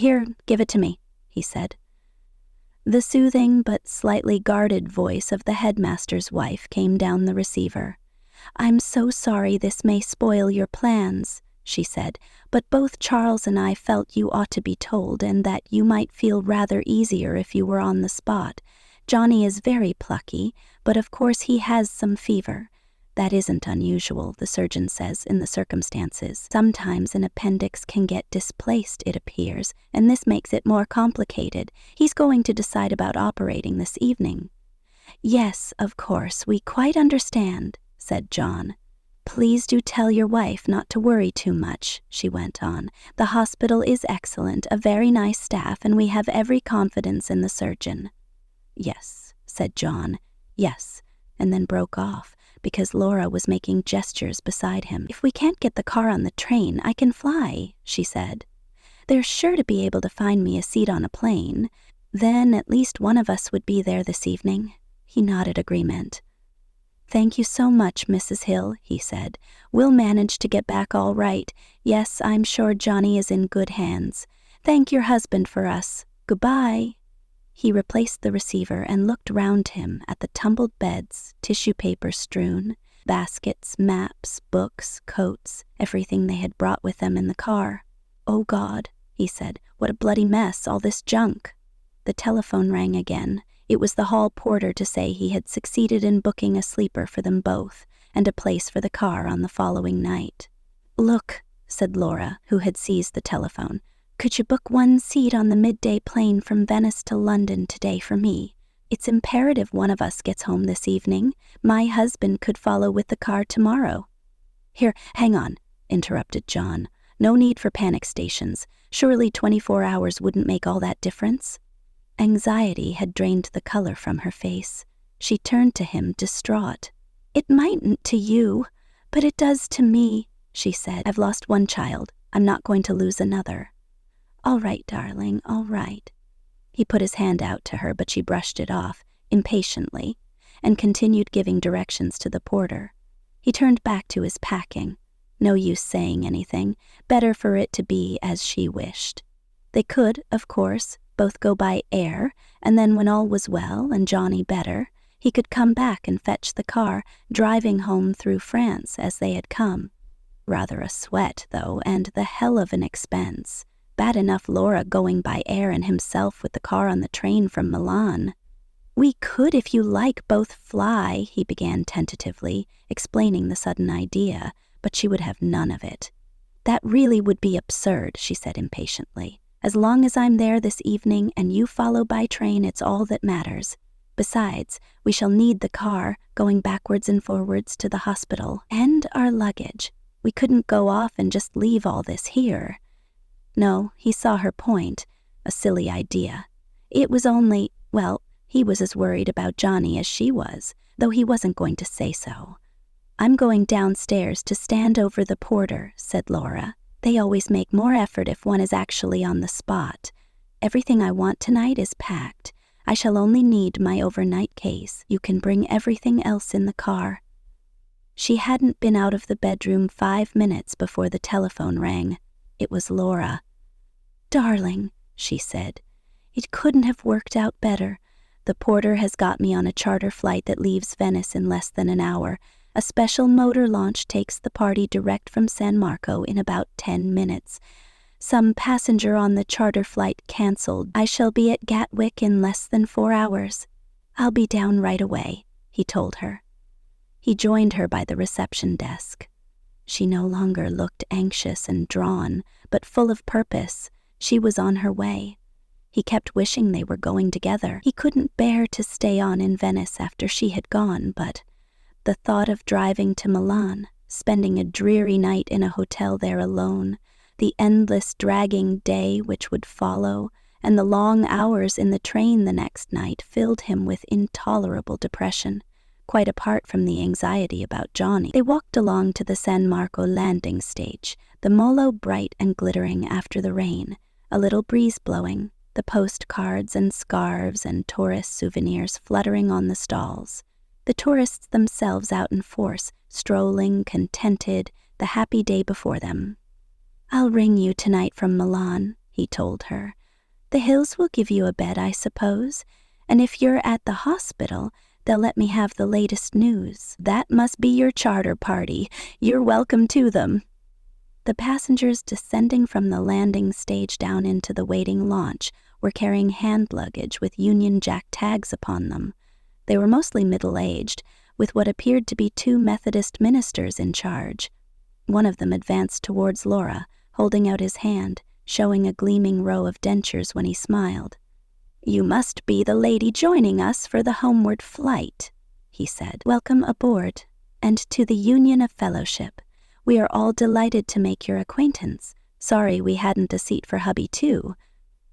Here, give it to me, he said. The soothing but slightly guarded voice of the headmaster's wife came down the receiver. I'm so sorry this may spoil your plans, she said, but both Charles and I felt you ought to be told and that you might feel rather easier if you were on the spot. Johnny is very plucky, but of course he has some fever. That isn't unusual, the surgeon says, in the circumstances. Sometimes an appendix can get displaced, it appears, and this makes it more complicated. He's going to decide about operating this evening. Yes, of course, we quite understand, said John. Please do tell your wife not to worry too much, she went on. The hospital is excellent, a very nice staff, and we have every confidence in the surgeon. Yes, said John, yes, and then broke off, because Laura was making gestures beside him. If we can't get the car on the train, I can fly, she said. They're sure to be able to find me a seat on a plane. Then at least one of us would be there this evening. He nodded agreement. Thank you so much, Mrs. Hill, he said. We'll manage to get back all right. Yes, I'm sure Johnny is in good hands. Thank your husband for us. Goodbye. He replaced the receiver and looked round him at the tumbled beds, tissue paper strewn, baskets, maps, books, coats, everything they had brought with them in the car. Oh God, he said, what a bloody mess, all this junk. The telephone rang again. It was the hall porter to say he had succeeded in booking a sleeper for them both and a place for the car on the following night. Look, said Laura, who had seized the telephone. Could you book one seat on the midday plane from Venice to London today for me? It's imperative one of us gets home this evening. My husband could follow with the car tomorrow. Here, hang on, interrupted John. No need for panic stations. Surely 24 hours wouldn't make all that difference. Anxiety had drained the color from her face. She turned to him, distraught. It mightn't to you, but it does to me, she said. I've lost one child. I'm not going to lose another. All right, darling, all right. He put his hand out to her, but she brushed it off, impatiently, and continued giving directions to the porter. He turned back to his packing. No use saying anything. Better for it to be as she wished. They could, of course, both go by air, and then when all was well and Johnny better, he could come back and fetch the car, driving home through France as they had come. Rather a sweat, though, and the hell of an expense. Bad enough Laura going by air and himself with the car on the train from Milan. We could, if you like, both fly, he began tentatively, explaining the sudden idea, but she would have none of it. That really would be absurd, she said impatiently. As long as I'm there this evening and you follow by train, it's all that matters. Besides, we shall need the car, going backwards and forwards to the hospital, and our luggage. We couldn't go off and just leave all this here. No, he saw her point. A silly idea. It was only, well, he was as worried about Johnny as she was, though he wasn't going to say so. I'm going downstairs to stand over the porter, said Laura. They always make more effort if one is actually on the spot. Everything I want tonight is packed. I shall only need my overnight case. You can bring everything else in the car. She hadn't been out of the bedroom 5 minutes before the telephone rang. It was Laura. Darling, she said, it couldn't have worked out better. The porter has got me on a charter flight that leaves Venice in less than an hour. A special motor launch takes the party direct from San Marco in about 10 minutes. Some passenger on the charter flight canceled. I shall be at Gatwick in less than 4 hours. I'll be down right away, he told her. He joined her by the reception desk. She no longer looked anxious and drawn, but full of purpose. She was on her way. He kept wishing they were going together. He couldn't bear to stay on in Venice after she had gone, but the thought of driving to Milan, spending a dreary night in a hotel there alone, the endless dragging day which would follow, and the long hours in the train the next night filled him with intolerable depression. Quite apart from the anxiety about Johnny, they walked along to the San Marco landing stage, the molo bright and glittering after the rain, a little breeze blowing, the postcards and scarves and tourist souvenirs fluttering on the stalls, the tourists themselves out in force, strolling, contented, the happy day before them. I'll ring you tonight from Milan, he told her. "The hills will give you a bed, I suppose, and if you're at the hospital, they'll let me have the latest news. That must be your charter party. You're welcome to them." The passengers descending from the landing stage down into the waiting launch were carrying hand luggage with Union Jack tags upon them. They were mostly middle-aged, with what appeared to be 2 Methodist ministers in charge. One of them advanced towards Laura, holding out his hand, showing a gleaming row of dentures when he smiled. "You must be the lady joining us for the homeward flight," he said. "Welcome aboard, and to the Union of Fellowship. We are all delighted to make your acquaintance. Sorry we hadn't a seat for hubby, too."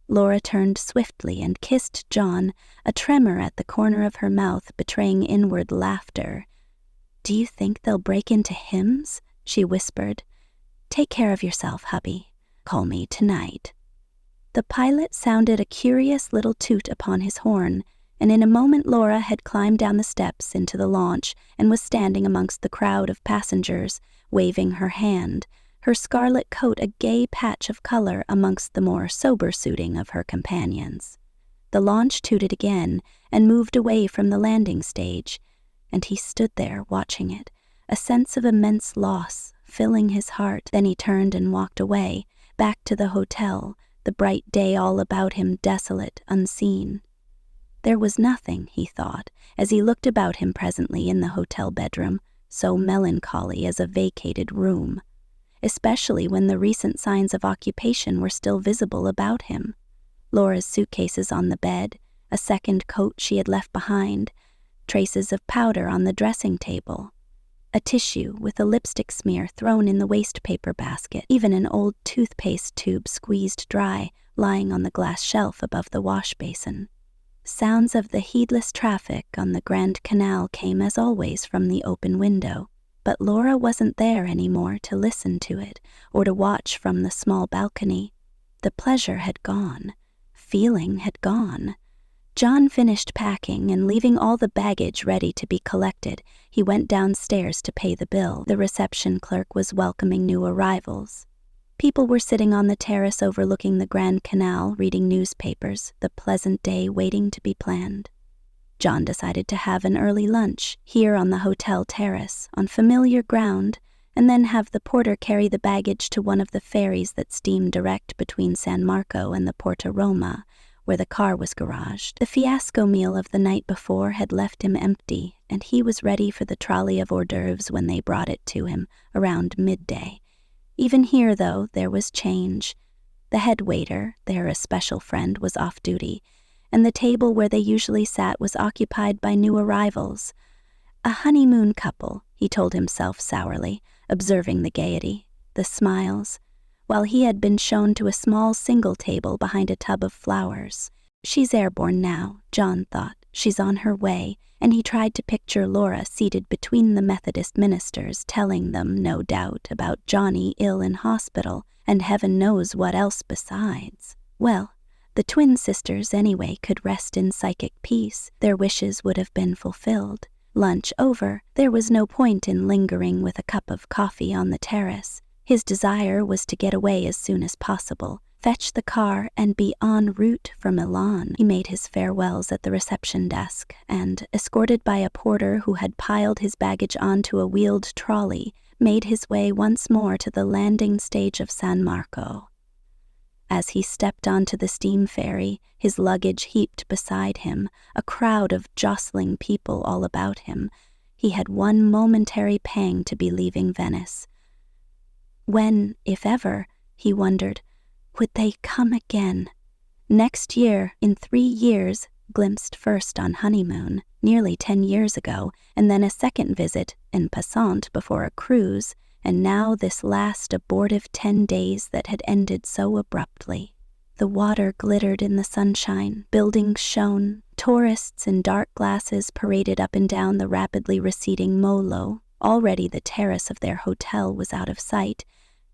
Laura turned swiftly and kissed John, a tremor at the corner of her mouth betraying inward laughter. "Do you think they'll break into hymns?" she whispered. "Take care of yourself, hubby. Call me tonight." The pilot sounded a curious little toot upon his horn, and in a moment Laura had climbed down the steps into the launch and was standing amongst the crowd of passengers, waving her hand, her scarlet coat a gay patch of color amongst the more sober suiting of her companions. The launch tooted again and moved away from the landing stage, and he stood there watching it, a sense of immense loss filling his heart. Then he turned and walked away, back to the hotel, the bright day all about him desolate, unseen. There was nothing, he thought, as he looked about him presently in the hotel bedroom, so melancholy as a vacated room, especially when the recent signs of occupation were still visible about him. Laura's suitcases on the bed, a second coat she had left behind, traces of powder on the dressing table, a tissue with a lipstick smear thrown in the waste paper basket, even an old toothpaste tube squeezed dry lying on the glass shelf above the wash basin. Sounds of the heedless traffic on the Grand Canal came as always from the open window, but Laura wasn't there anymore to listen to it or to watch from the small balcony. The pleasure had gone. Feeling had gone. John finished packing, and leaving all the baggage ready to be collected, he went downstairs to pay the bill. The reception clerk was welcoming new arrivals. People were sitting on the terrace overlooking the Grand Canal, reading newspapers, the pleasant day waiting to be planned. John decided to have an early lunch here on the hotel terrace, on familiar ground, and then have the porter carry the baggage to one of the ferries that steamed direct between San Marco and the Porta Roma, where the car was garaged. The fiasco meal of the night before had left him empty, and he was ready for the trolley of hors d'oeuvres when they brought it to him around midday. Even here, though, there was change. The head waiter, their especial friend, was off duty, and the table where they usually sat was occupied by new arrivals. A honeymoon couple, he told himself sourly, observing the gaiety, the smiles, while he had been shown to a small single table behind a tub of flowers. She's airborne now, John thought. She's on her way, and he tried to picture Laura seated between the Methodist ministers, telling them, no doubt, about Johnny ill in hospital, and heaven knows what else besides. Well, the twin sisters anyway could rest in psychic peace. Their wishes would have been fulfilled. Lunch over, there was no point in lingering with a cup of coffee on the terrace. His desire was to get away as soon as possible, fetch the car, and be en route for Milan. He made his farewells at the reception desk, and, escorted by a porter who had piled his baggage onto a wheeled trolley, made his way once more to the landing stage of San Marco. As he stepped onto the steam ferry, his luggage heaped beside him, a crowd of jostling people all about him, he had one momentary pang to be leaving Venice. When, if ever, he wondered, would they come again? Next year, in 3 years, glimpsed first on honeymoon, nearly 10 years ago, and then a second visit, en passant before a cruise, and now this last abortive 10 days that had ended so abruptly. The water glittered in the sunshine, buildings shone, tourists in dark glasses paraded up and down the rapidly receding Molo. Already the terrace of their hotel was out of sight,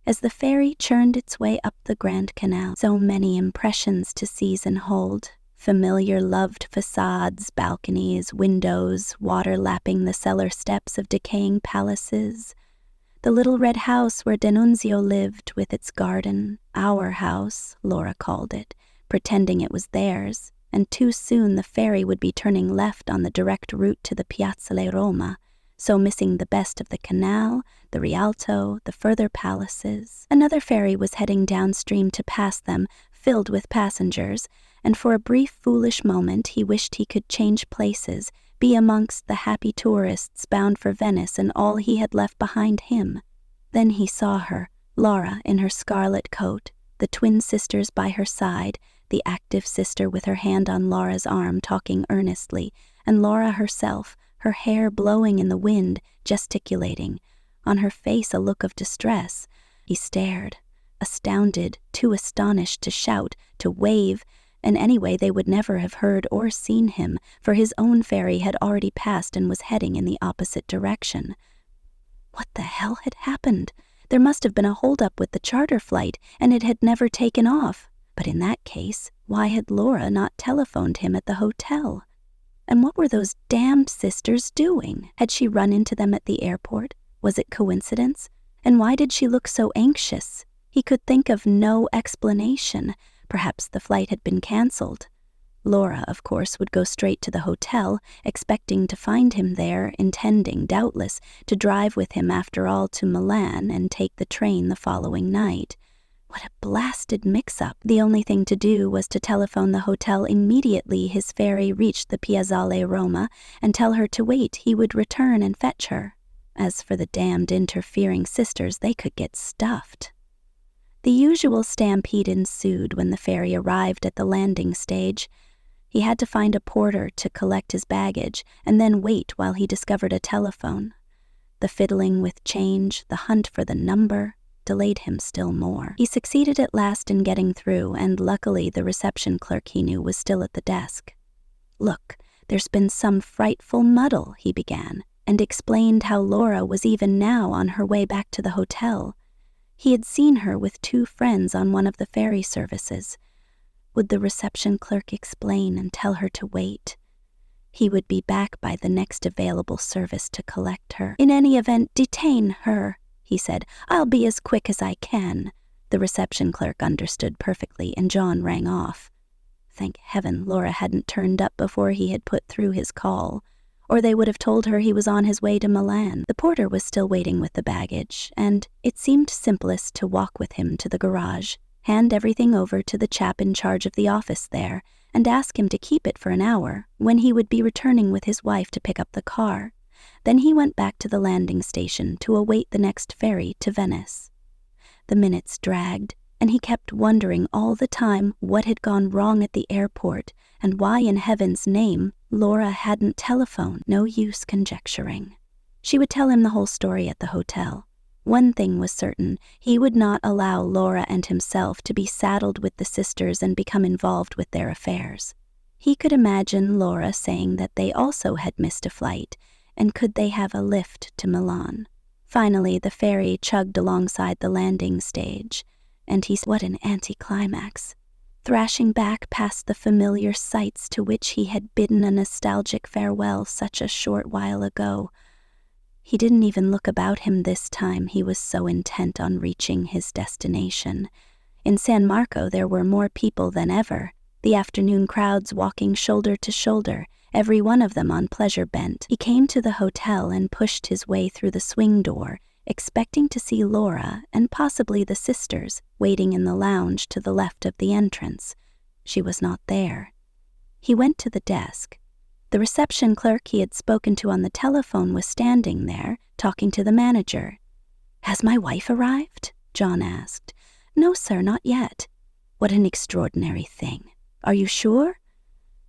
as the ferry churned its way up the Grand Canal. So many impressions to seize and hold. Familiar loved facades, balconies, windows, water lapping the cellar steps of decaying palaces. The little red house where D'Annunzio lived with its garden, our house, Laura called it, pretending it was theirs, and too soon the ferry would be turning left on the direct route to the Piazzale Roma, so missing the best of the canal, the Rialto, the further palaces. Another ferry was heading downstream to pass them, filled with passengers, and for a brief foolish moment he wished he could change places, be amongst the happy tourists bound for Venice and all he had left behind him. Then he saw her, Laura in her scarlet coat, the twin sisters by her side, the active sister with her hand on Laura's arm talking earnestly, and Laura herself, her hair blowing in the wind, gesticulating, on her face a look of distress. He stared, astounded, too astonished to shout, to wave, and anyway they would never have heard or seen him, for his own ferry had already passed and was heading in the opposite direction. What the hell had happened? There must have been a hold-up with the charter flight, and it had never taken off. But in that case, why had Laura not telephoned him at the hotel? And what were those damned sisters doing? Had she run into them at the airport? Was it coincidence? And why did she look so anxious? He could think of no explanation. Perhaps the flight had been cancelled. Laura, of course, would go straight to the hotel, expecting to find him there, intending, doubtless, to drive with him after all to Milan and take the train the following night. What a blasted mix-up. The only thing to do was to telephone the hotel immediately his ferry reached the Piazzale Roma and tell her to wait, he would return and fetch her. As for the damned interfering sisters, they could get stuffed. The usual stampede ensued when the ferry arrived at the landing stage. He had to find a porter to collect his baggage and then wait while he discovered a telephone. The fiddling with change, the hunt for the number, delayed him still more. He succeeded at last in getting through, and luckily the reception clerk he knew was still at the desk. "Look, there's been some frightful muddle," he began, and explained how Laura was even now on her way back to the hotel. He had seen her with two friends on one of the ferry services. Would the reception clerk explain and tell her to wait? He would be back by the next available service to collect her. "In any event, detain her," he said. "I'll be as quick as I can." The reception clerk understood perfectly, and John rang off. Thank heaven Laura hadn't turned up before he had put through his call, or they would have told her he was on his way to Milan. The porter was still waiting with the baggage, and it seemed simplest to walk with him to the garage, hand everything over to the chap in charge of the office there, and ask him to keep it for an hour, when he would be returning with his wife to pick up the car. Then he went back to the landing station to await the next ferry to Venice. The minutes dragged, and he kept wondering all the time what had gone wrong at the airport, and why in heaven's name Laura hadn't telephoned. No use conjecturing. She would tell him the whole story at the hotel. One thing was certain, he would not allow Laura and himself to be saddled with the sisters and become involved with their affairs. He could imagine Laura saying that they also had missed a flight, and could they have a lift to Milan. Finally, the ferry chugged alongside the landing stage, and what an anticlimax. Thrashing back past the familiar sights to which he had bidden a nostalgic farewell such a short while ago. He didn't even look about him this time, he was so intent on reaching his destination. In San Marco there were more people than ever, the afternoon crowds walking shoulder to shoulder, every one of them on pleasure bent. He came to the hotel and pushed his way through the swing door, expecting to see Laura and possibly the sisters waiting in the lounge to the left of the entrance. She was not there. He went to the desk. The reception clerk he had spoken to on the telephone was standing there, talking to the manager. "Has my wife arrived?" John asked. "No, sir, not yet." "What an extraordinary thing. Are you sure?"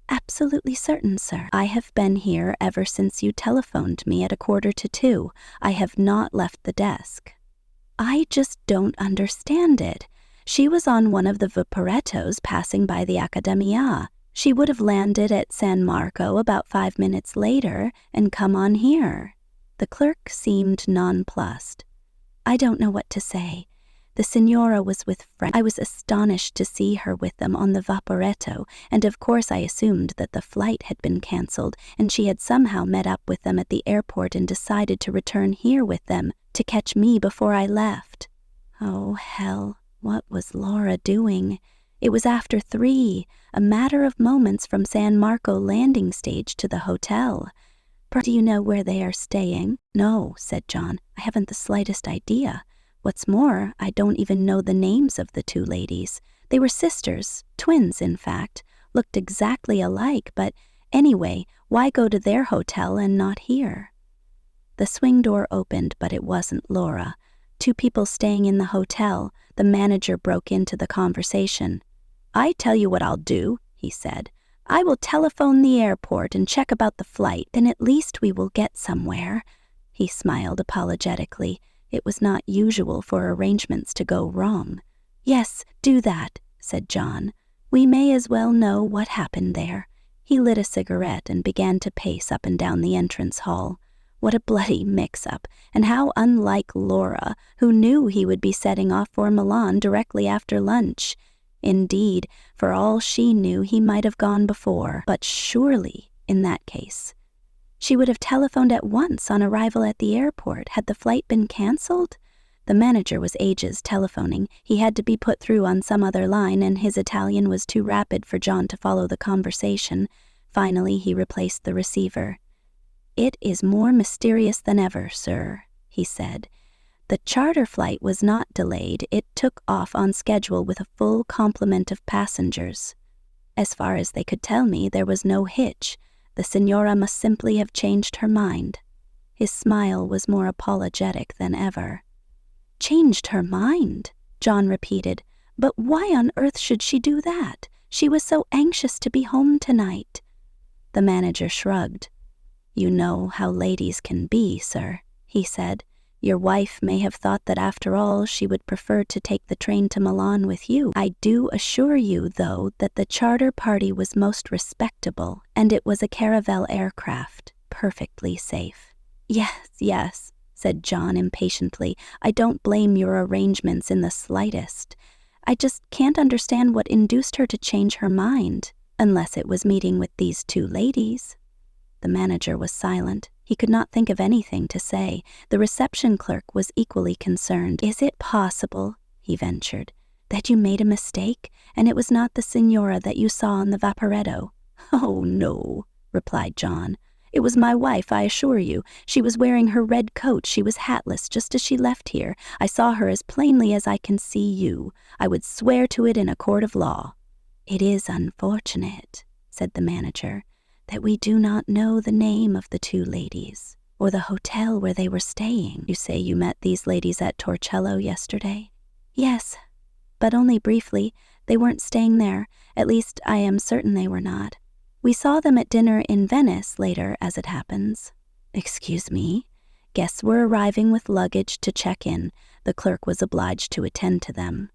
"Absolutely certain, sir. I have been here ever since you telephoned me at 1:45. I have not left the desk." "I just don't understand it. She was on one of the Vaporettos passing by the Accademia. She would have landed at San Marco about 5 minutes later and come on here." The clerk seemed nonplussed. "I don't know what to say. The signora was with friends. I was astonished to see her with them on the Vaporetto, and of course I assumed that the flight had been cancelled, and she had somehow met up with them at the airport and decided to return here with them to catch me before I left. Oh, hell, what was Laura doing? It was after 3, a matter of moments from San Marco landing stage to the hotel. Do you know where they are staying? No, said John. I haven't the slightest idea. What's more, I don't even know the names of the 2 ladies. They were sisters, twins in fact, looked exactly alike, but anyway, why go to their hotel and not here? The swing door opened, but it wasn't Laura. 2 people staying in the hotel. The manager broke into the conversation. I tell you what I'll do, he said. I will telephone the airport and check about the flight, then at least we will get somewhere. He smiled apologetically. It was not usual for arrangements to go wrong. Yes, do that, said John. We may as well know what happened there. He lit a cigarette and began to pace up and down the entrance hall. What a bloody mix-up, and how unlike Laura, who knew he would be setting off for Milan directly after lunch. Indeed, for all she knew, he might have gone before, but surely, in that case, she would have telephoned at once on arrival at the airport. Had the flight been cancelled? The manager was ages telephoning. He had to be put through on some other line, and his Italian was too rapid for John to follow the conversation. Finally, he replaced the receiver. It is more mysterious than ever, sir, he said. The charter flight was not delayed. It took off on schedule with a full complement of passengers. As far as they could tell me, there was no hitch. The signora must simply have changed her mind. His smile was more apologetic than ever. Changed her mind? John repeated. But why on earth should she do that? She was so anxious to be home tonight. The manager shrugged. You know how ladies can be, sir, he said. Your wife may have thought that after all she would prefer to take the train to Milan with you. I do assure you, though, that the charter party was most respectable, and it was a Caravelle aircraft, perfectly safe. Yes, said John impatiently. I don't blame your arrangements in the slightest. I just can't understand what induced her to change her mind, unless it was meeting with these 2 ladies. The manager was silent. He could not think of anything to say. The reception clerk was equally concerned. Is it possible, he ventured, that you made a mistake, and it was not the signora that you saw on the Vaporetto? Oh, no, replied John. It was my wife, I assure you. She was wearing her red coat. She was hatless just as she left here. I saw her as plainly as I can see you. I would swear to it in a court of law. It is unfortunate, said the manager, that we do not know the name of the 2 ladies, or the hotel where they were staying. You say you met these ladies at Torcello yesterday? Yes, but only briefly. They weren't staying there. At least, I am certain they were not. We saw them at dinner in Venice later, as it happens. Excuse me. Guests were arriving with luggage to check in. The clerk was obliged to attend to them.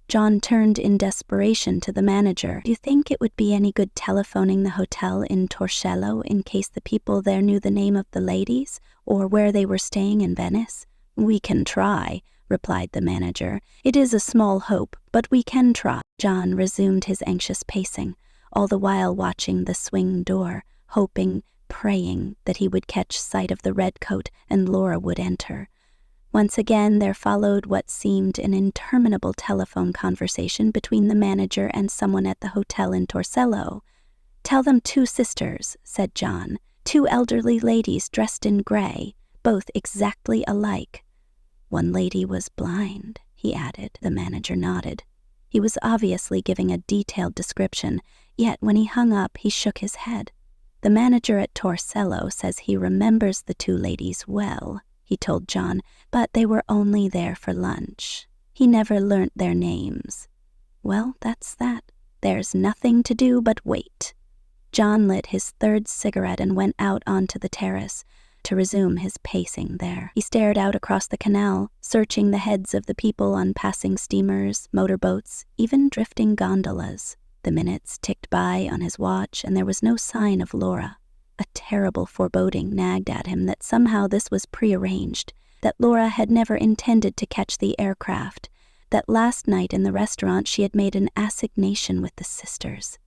John turned in desperation to the manager. Do you think it would be any good telephoning the hotel in Torcello in case the people there knew the name of the ladies, or where they were staying in Venice? We can try, replied the manager. It is a small hope, but we can try. John resumed his anxious pacing, all the while watching the swing door, hoping, praying that he would catch sight of the red coat and Laura would enter. Once again there followed what seemed an interminable telephone conversation between the manager and someone at the hotel in Torcello. Tell them 2 sisters, said John, 2 elderly ladies dressed in gray, both exactly alike. One lady was blind, he added. The manager nodded. He was obviously giving a detailed description, yet when he hung up he shook his head. The manager at Torcello says he remembers the 2 ladies well, he told John, but they were only there for lunch. He never learnt their names. Well, that's that. There's nothing to do but wait. John lit his 3rd cigarette and went out onto the terrace to resume his pacing there. He stared out across the canal, searching the heads of the people on passing steamers, motorboats, even drifting gondolas. The minutes ticked by on his watch, and there was no sign of Laura. A terrible foreboding nagged at him that somehow this was prearranged, that Laura had never intended to catch the aircraft, that last night in the restaurant she had made an assignation with the sisters.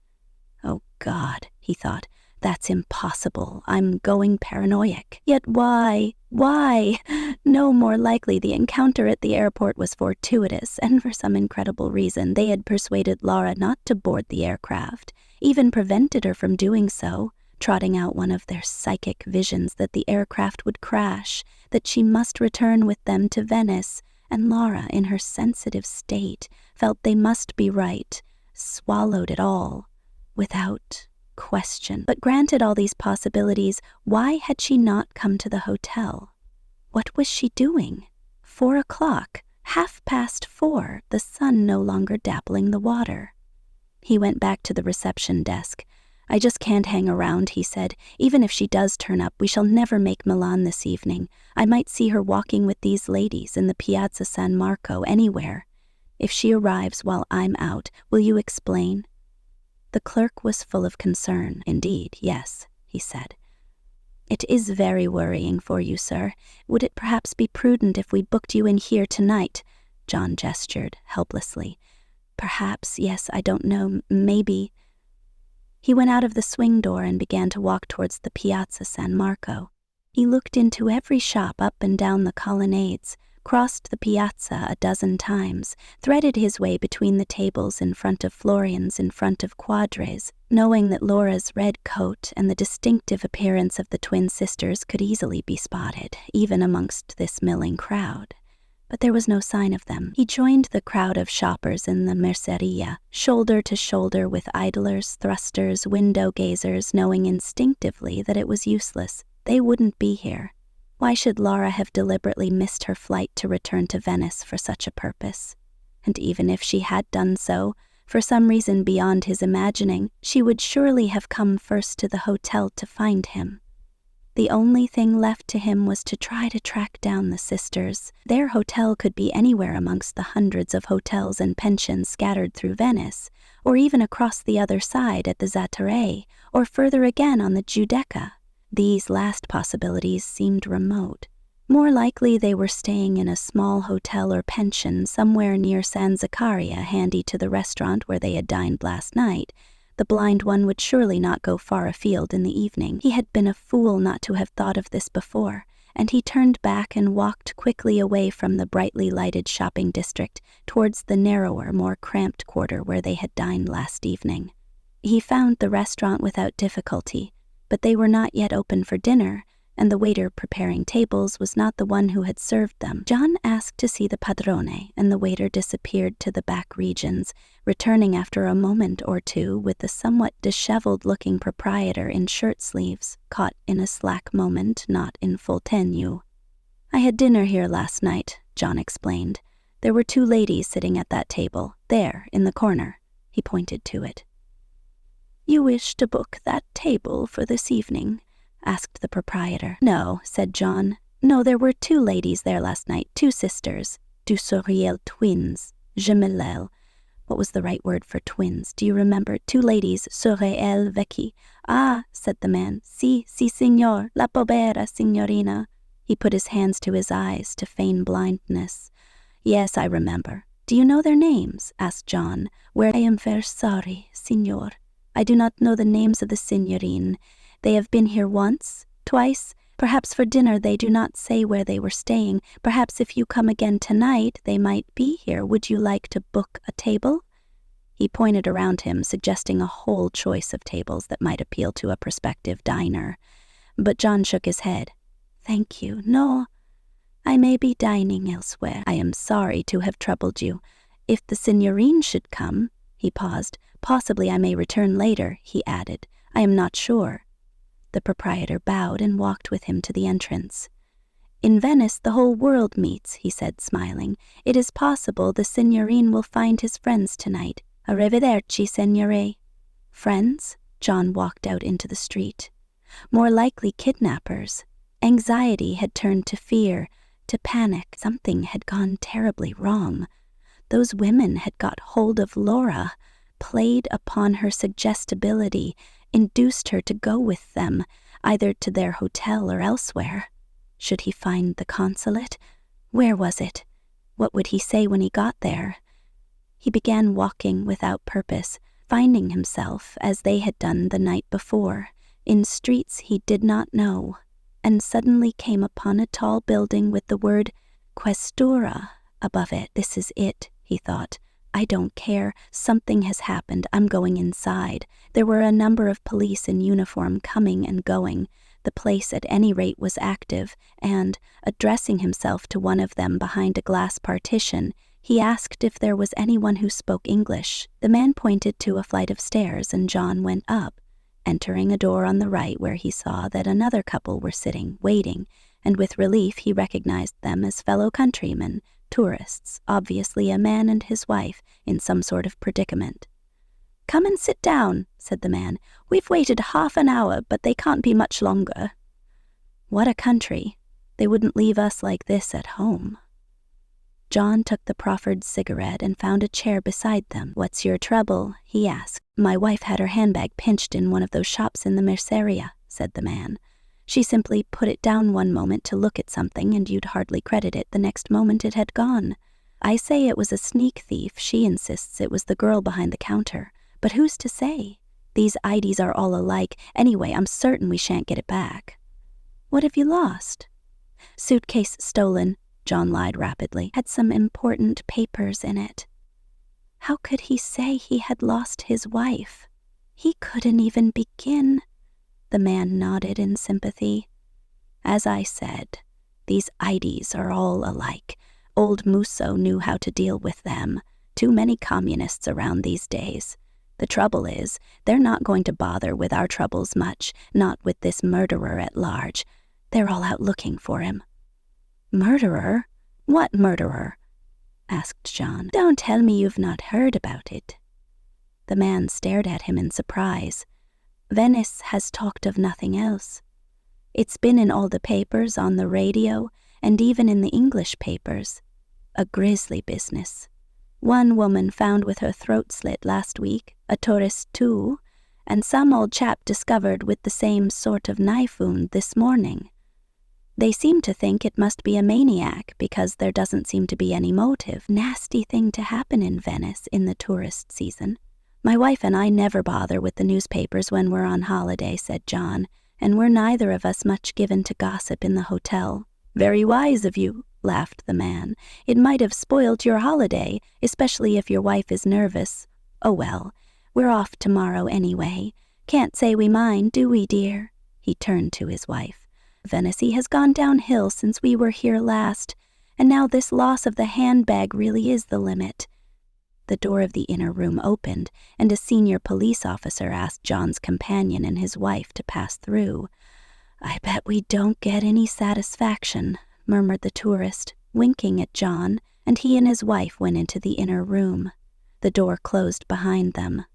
Oh God, he thought, That's impossible. I'm going paranoid. Yet why? Why? No, more likely the encounter at the airport was fortuitous, and for some incredible reason they had persuaded Laura not to board the aircraft, even prevented her from doing so, trotting out one of their psychic visions that the aircraft would crash, that she must return with them to Venice, and Laura, in her sensitive state, felt they must be right, swallowed it all, without question. But granted all these possibilities, why had she not come to the hotel? What was she doing? 4 o'clock, 4:30, the sun no longer dappling the water. He went back to the reception desk. I just can't hang around, he said. Even if she does turn up, we shall never make Milan this evening. I might see her walking with these ladies in the Piazza San Marco, anywhere. If she arrives while I'm out, will you explain? The clerk was full of concern. Indeed, yes, he said. It is very worrying for you, sir. Would it perhaps be prudent if we booked you in here tonight? John gestured helplessly. Perhaps, yes, I don't know, maybe. He went out of the swing door and began to walk towards the Piazza San Marco. He looked into every shop up and down the colonnades, crossed the piazza a dozen times, threaded his way between the tables in front of Florian's, in front of Quadre's, knowing that Laura's red coat and the distinctive appearance of the twin sisters could easily be spotted, even amongst this milling crowd. But there was no sign of them. He joined the crowd of shoppers in the Merceria, shoulder to shoulder with idlers, thrusters, window-gazers, knowing instinctively that it was useless. They wouldn't be here. Why should Laura have deliberately missed her flight to return to Venice for such a purpose? And even if she had done so, for some reason beyond his imagining, she would surely have come first to the hotel to find him. The only thing left to him was to try to track down the sisters. Their hotel could be anywhere amongst the hundreds of hotels and pensions scattered through Venice, or even across the other side at the Zattere, or further again on the Giudecca. These last possibilities seemed remote. More likely they were staying in a small hotel or pension somewhere near San Zaccaria, handy to the restaurant where they had dined last night. The blind one would surely not go far afield in the evening. He had been a fool not to have thought of this before, and he turned back and walked quickly away from the brightly lighted shopping district towards the narrower, more cramped quarter where they had dined last evening. He found the restaurant without difficulty, but they were not yet open for dinner, and the waiter preparing tables was not the one who had served them. John asked to see the padrone, and the waiter disappeared to the back regions, returning after a moment or two with the somewhat disheveled-looking proprietor in shirt-sleeves, caught in a slack moment, not in full tenue. I had dinner here last night, John explained. There were 2 ladies sitting at that table, there, in the corner. He pointed to it. You wish to book that table for this evening? Asked the proprietor. No, said John. No, there were 2 ladies there last night, 2 sisters, du Maurier twins, gemelles. What was the right word for twins? Do you remember? 2 ladies, Maurier vecchi. Ah, said the man. Si, signor, la povera signorina. He put his hands to his eyes to feign blindness. Yes, I remember. Do you know their names? Asked John. Where I am very sorry, signor. I do not know the names of the signorine. They have been here once, twice. Perhaps for dinner they do not say where they were staying. Perhaps if you come again tonight, they might be here. Would you like to book a table? He pointed around him, suggesting a whole choice of tables that might appeal to a prospective diner. But John shook his head. Thank you. No, I may be dining elsewhere. I am sorry to have troubled you. If the signorine should come, he paused. Possibly I may return later, he added. I am not sure. The proprietor bowed and walked with him to the entrance. In Venice the whole world meets, he said, smiling. It is possible the signorine will find his friends tonight. Arrivederci, signore. Friends? John walked out into the street. More likely kidnappers. Anxiety had turned to fear, to panic. Something had gone terribly wrong. Those women had got hold of Laura, played upon her suggestibility, induced her to go with them, either to their hotel or elsewhere. Should he find the consulate? Where was it? What would he say when he got there? He began walking without purpose, finding himself, as they had done the night before, in streets he did not know, and suddenly came upon a tall building with the word Questura above it. This is it, he thought. I don't care. Something has happened. I'm going inside. There were a number of police in uniform coming and going. The place at any rate was active, and, addressing himself to one of them behind a glass partition, he asked if there was anyone who spoke English. The man pointed to a flight of stairs, and John went up, entering a door on the right where he saw that another couple were sitting, waiting, and with relief he recognized them as fellow countrymen, tourists, obviously a man and his wife, in some sort of predicament. "Come and sit down," said the man. "We've waited half an hour, but they can't be much longer." What a country. They wouldn't leave us like this at home. John took the proffered cigarette and found a chair beside them. "What's your trouble?" he asked. "My wife had her handbag pinched in one of those shops in the Merceria," said the man. "She simply put it down one moment to look at something, and you'd hardly credit it. The next moment it had gone. I say it was a sneak thief. She insists it was the girl behind the counter. But who's to say? These IDs are all alike. Anyway, I'm certain we shan't get it back." "What have you lost?" "Suitcase stolen," John lied rapidly. "Had some important papers in it." How could he say he had lost his wife? He couldn't even begin. The man nodded in sympathy. "As I said, these IDs are all alike. Old Musso knew how to deal with them. Too many communists around these days. The trouble is, they're not going to bother with our troubles much, not with this murderer at large. They're all out looking for him." "Murderer? What murderer?" asked John. "Don't tell me you've not heard about it." The man stared at him in surprise. "Venice has talked of nothing else. It's been in all the papers, on the radio, and even in the English papers. A grisly business. One woman found with her throat slit last week, a tourist too, and some old chap discovered with the same sort of knife wound this morning. They seem to think it must be a maniac because there doesn't seem to be any motive. Nasty thing to happen in Venice in the tourist season. My wife and I never bother with the newspapers when we're on holiday," said John, "and we're neither of us much given to gossip in the hotel." "Very wise of you," laughed the man. "It might have spoiled your holiday, especially if your wife is nervous. Oh well, we're off tomorrow anyway. Can't say we mind, do we, dear?" He turned to his wife. "Venice has gone downhill since we were here last, and now this loss of the handbag really is the limit." The door of the inner room opened, and a senior police officer asked John's companion and his wife to pass through. "I bet we don't get any satisfaction," murmured the tourist, winking at John, and he and his wife went into the inner room. The door closed behind them.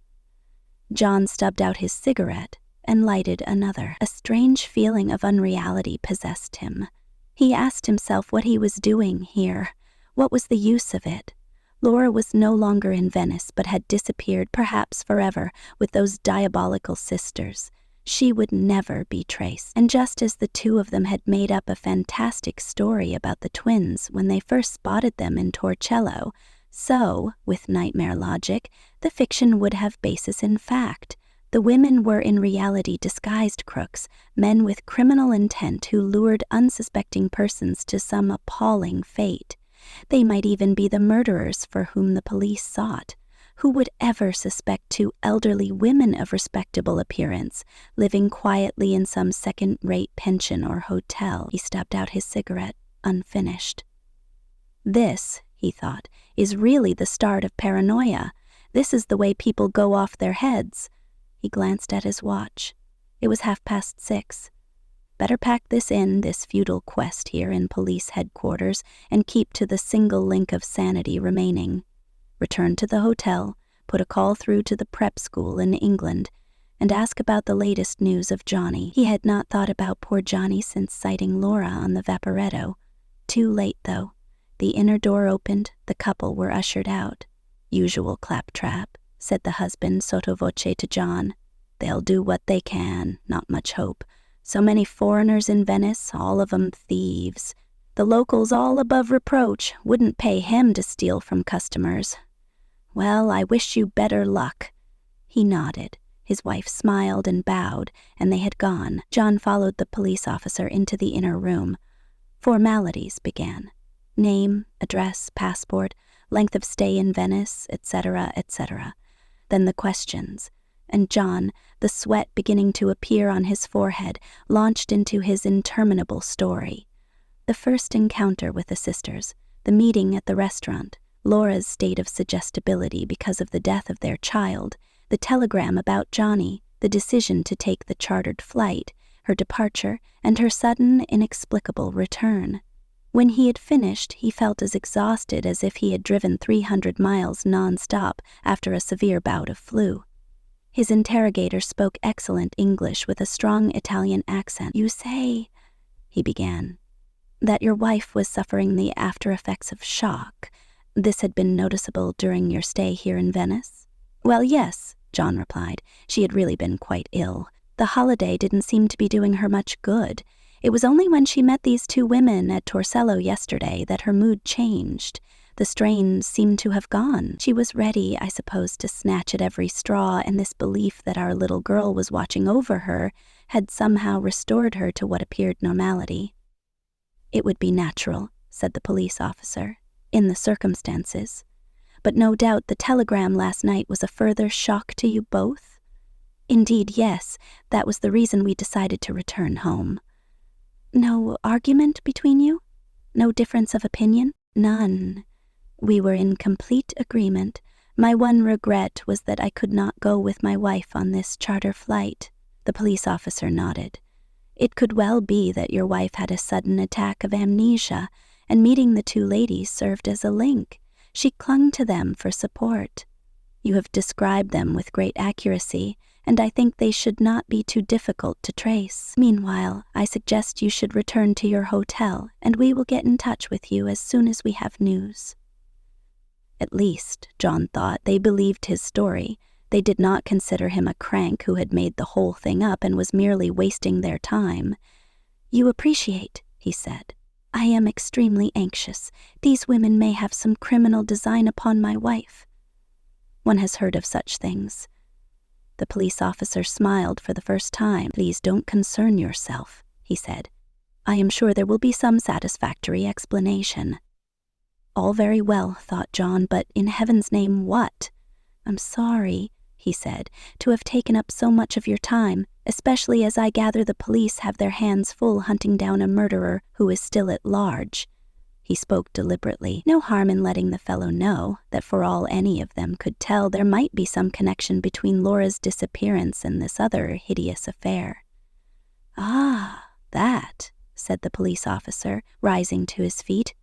John stubbed out his cigarette and lighted another. A strange feeling of unreality possessed him. He asked himself what he was doing here. What was the use of it? Laura was no longer in Venice, but had disappeared, perhaps forever, with those diabolical sisters. She would never be traced. And just as the two of them had made up a fantastic story about the twins when they first spotted them in Torcello, so, with nightmare logic, the fiction would have basis in fact. The women were in reality disguised crooks, men with criminal intent who lured unsuspecting persons to some appalling fate. They might even be the murderers for whom the police sought. Who would ever suspect two elderly women of respectable appearance, living quietly in some second-rate pension or hotel? He stubbed out his cigarette, unfinished. "This," he thought, "is really the start of paranoia. This is the way people go off their heads." He glanced at his watch. It was 6:30. Better pack this futile quest here in police headquarters, and keep to the single link of sanity remaining. Return to the hotel, put a call through to the prep school in England, and ask about the latest news of Johnny. He had not thought about poor Johnny since sighting Laura on the Vaporetto. Too late, though. The inner door opened, the couple were ushered out. "Usual claptrap," said the husband sotto voce to John. "They'll do what they can, not much hope. So many foreigners in Venice, all of 'em thieves. The locals all above reproach, wouldn't pay him to steal from customers. Well, I wish you better luck." He nodded, His wife smiled and bowed, and they had gone. John followed the police officer into the inner room. Formalities began. Name, address, passport, length of stay in Venice, etc., etc. Then the questions, and John, the sweat beginning to appear on his forehead, launched into his interminable story. The first encounter with the sisters, the meeting at the restaurant, Laura's state of suggestibility because of the death of their child, the telegram about Johnny, the decision to take the chartered flight, her departure, and her sudden, inexplicable return. When he had finished, he felt as exhausted as if he had driven 300 miles non-stop after a severe bout of flu. His interrogator spoke excellent English with a strong Italian accent. "You say," he began, "that your wife was suffering the after-effects of shock. This had been noticeable during your stay here in Venice?" "Well, yes," John replied. "She had really been quite ill. The holiday didn't seem to be doing her much good. It was only when she met these two women at Torcello yesterday that her mood changed. The strain seemed to have gone. She was ready, I suppose, to snatch at every straw, and this belief that our little girl was watching over her had somehow restored her to what appeared normality." "It would be natural," said the police officer, "in the circumstances. But no doubt the telegram last night was a further shock to you both?" "Indeed, yes. That was the reason we decided to return home." "No argument between you? No difference of opinion?" "None. We were in complete agreement. My one regret was that I could not go with my wife on this charter flight." The police officer nodded. "It could well be that your wife had a sudden attack of amnesia, and meeting the two ladies served as a link. She clung to them for support. You have described them with great accuracy, and I think they should not be too difficult to trace. Meanwhile, I suggest you should return to your hotel, and we will get in touch with you as soon as we have news." At least, John thought, they believed his story. They did not consider him a crank who had made the whole thing up and was merely wasting their time. "You appreciate," he said. "I am extremely anxious. These women may have some criminal design upon my wife." "One has heard of such things." The police officer smiled for the first time. "Please don't concern yourself," he said. "I am sure there will be some satisfactory explanation." All very well, thought John, but in heaven's name, what? "I'm sorry," he said, "to have taken up so much of your time, especially as I gather the police have their hands full hunting down a murderer who is still at large." He spoke deliberately. No harm in letting the fellow know that for all any of them could tell, there might be some connection between Laura's disappearance and this other hideous affair. "Ah, that," said the police officer, rising to his feet.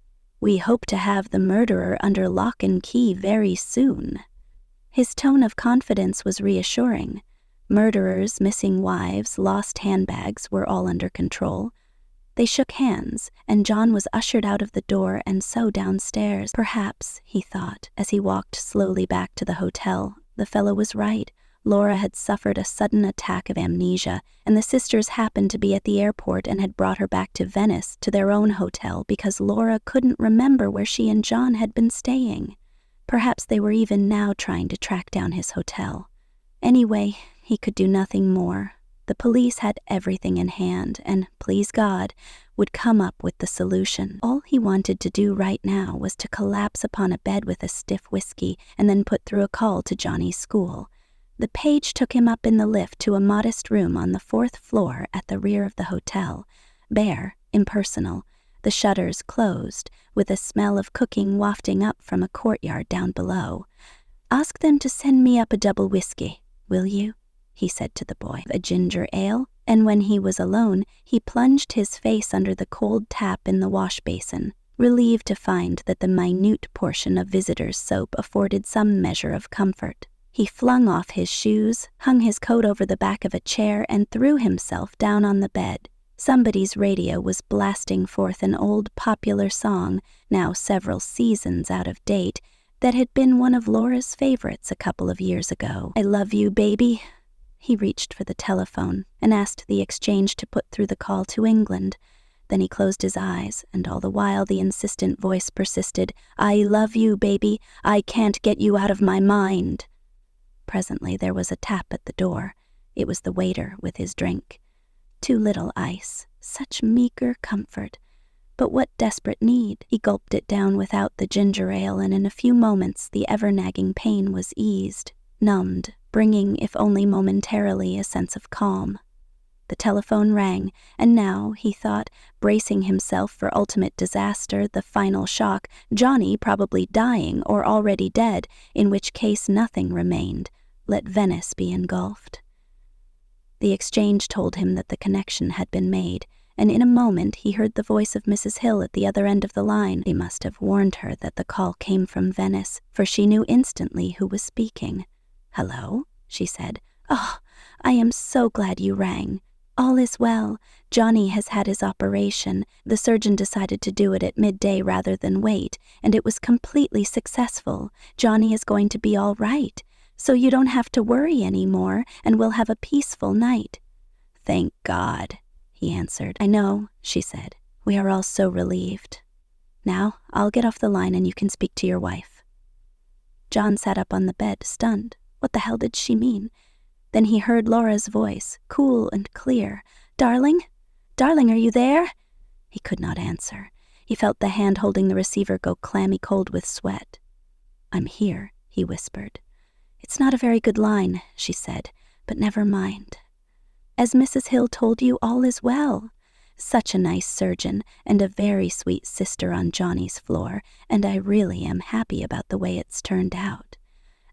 "We hope to have the murderer under lock and key very soon." His tone of confidence was reassuring. Murderers, missing wives, lost handbags were all under control. They shook hands, and John was ushered out of the door and so downstairs. Perhaps, he thought, as he walked slowly back to the hotel, the fellow was right. Laura had suffered a sudden attack of amnesia, and the sisters happened to be at the airport and had brought her back to Venice, to their own hotel, because Laura couldn't remember where she and John had been staying. Perhaps they were even now trying to track down his hotel. Anyway, he could do nothing more. The police had everything in hand and, please God, would come up with the solution. All he wanted to do right now was to collapse upon a bed with a stiff whiskey and then put through a call to Johnny's school. The page took him up in the lift to a modest room on the 4th floor at the rear of the hotel, bare, impersonal, the shutters closed, with a smell of cooking wafting up from a courtyard down below. "Ask them to send me up a double whiskey, will you?" he said to the boy. "A ginger ale?" And when he was alone, he plunged his face under the cold tap in the wash basin, relieved to find that the minute portion of visitors' soap afforded some measure of comfort. He flung off his shoes, hung his coat over the back of a chair, and threw himself down on the bed. Somebody's radio was blasting forth an old popular song, now several seasons out of date, that had been one of Laura's favorites a couple of years ago. "I love you, baby." He reached for the telephone and asked the exchange to put through the call to England. Then he closed his eyes, and all the while the insistent voice persisted, "I love you, baby. I can't get you out of my mind." Presently there was a tap at the door. It was the waiter with his drink. Too little ice. Such meager comfort. But what desperate need? He gulped it down without the ginger ale, and in a few moments the ever-nagging pain was eased, numbed, bringing, if only momentarily, a sense of calm. The telephone rang, and now, he thought, bracing himself for ultimate disaster, the final shock, Johnny probably dying or already dead, in which case nothing remained. Let Venice be engulfed. The exchange told him that the connection had been made, and in a moment he heard the voice of Mrs. Hill at the other end of the line. He must have warned her that the call came from Venice, for she knew instantly who was speaking. "Hello?" she said. "Oh, I am so glad you rang. All is well. Johnny has had his operation. The surgeon decided to do it at midday rather than wait, and it was completely successful. Johnny is going to be all right, so you don't have to worry anymore, and we'll have a peaceful night." "Thank God," he answered. "I know," she said. "We are all so relieved. Now, I'll get off the line and you can speak to your wife." John sat up on the bed, stunned. What the hell did she mean? Then he heard Laura's voice, cool and clear. "Darling? Darling, are you there?" He could not answer. He felt the hand holding the receiver go clammy cold with sweat. "I'm here," he whispered. "It's not a very good line," she said, "but never mind. As Mrs. Hill told you, all is well. Such a nice surgeon, and a very sweet sister on Johnny's floor, and I really am happy about the way it's turned out.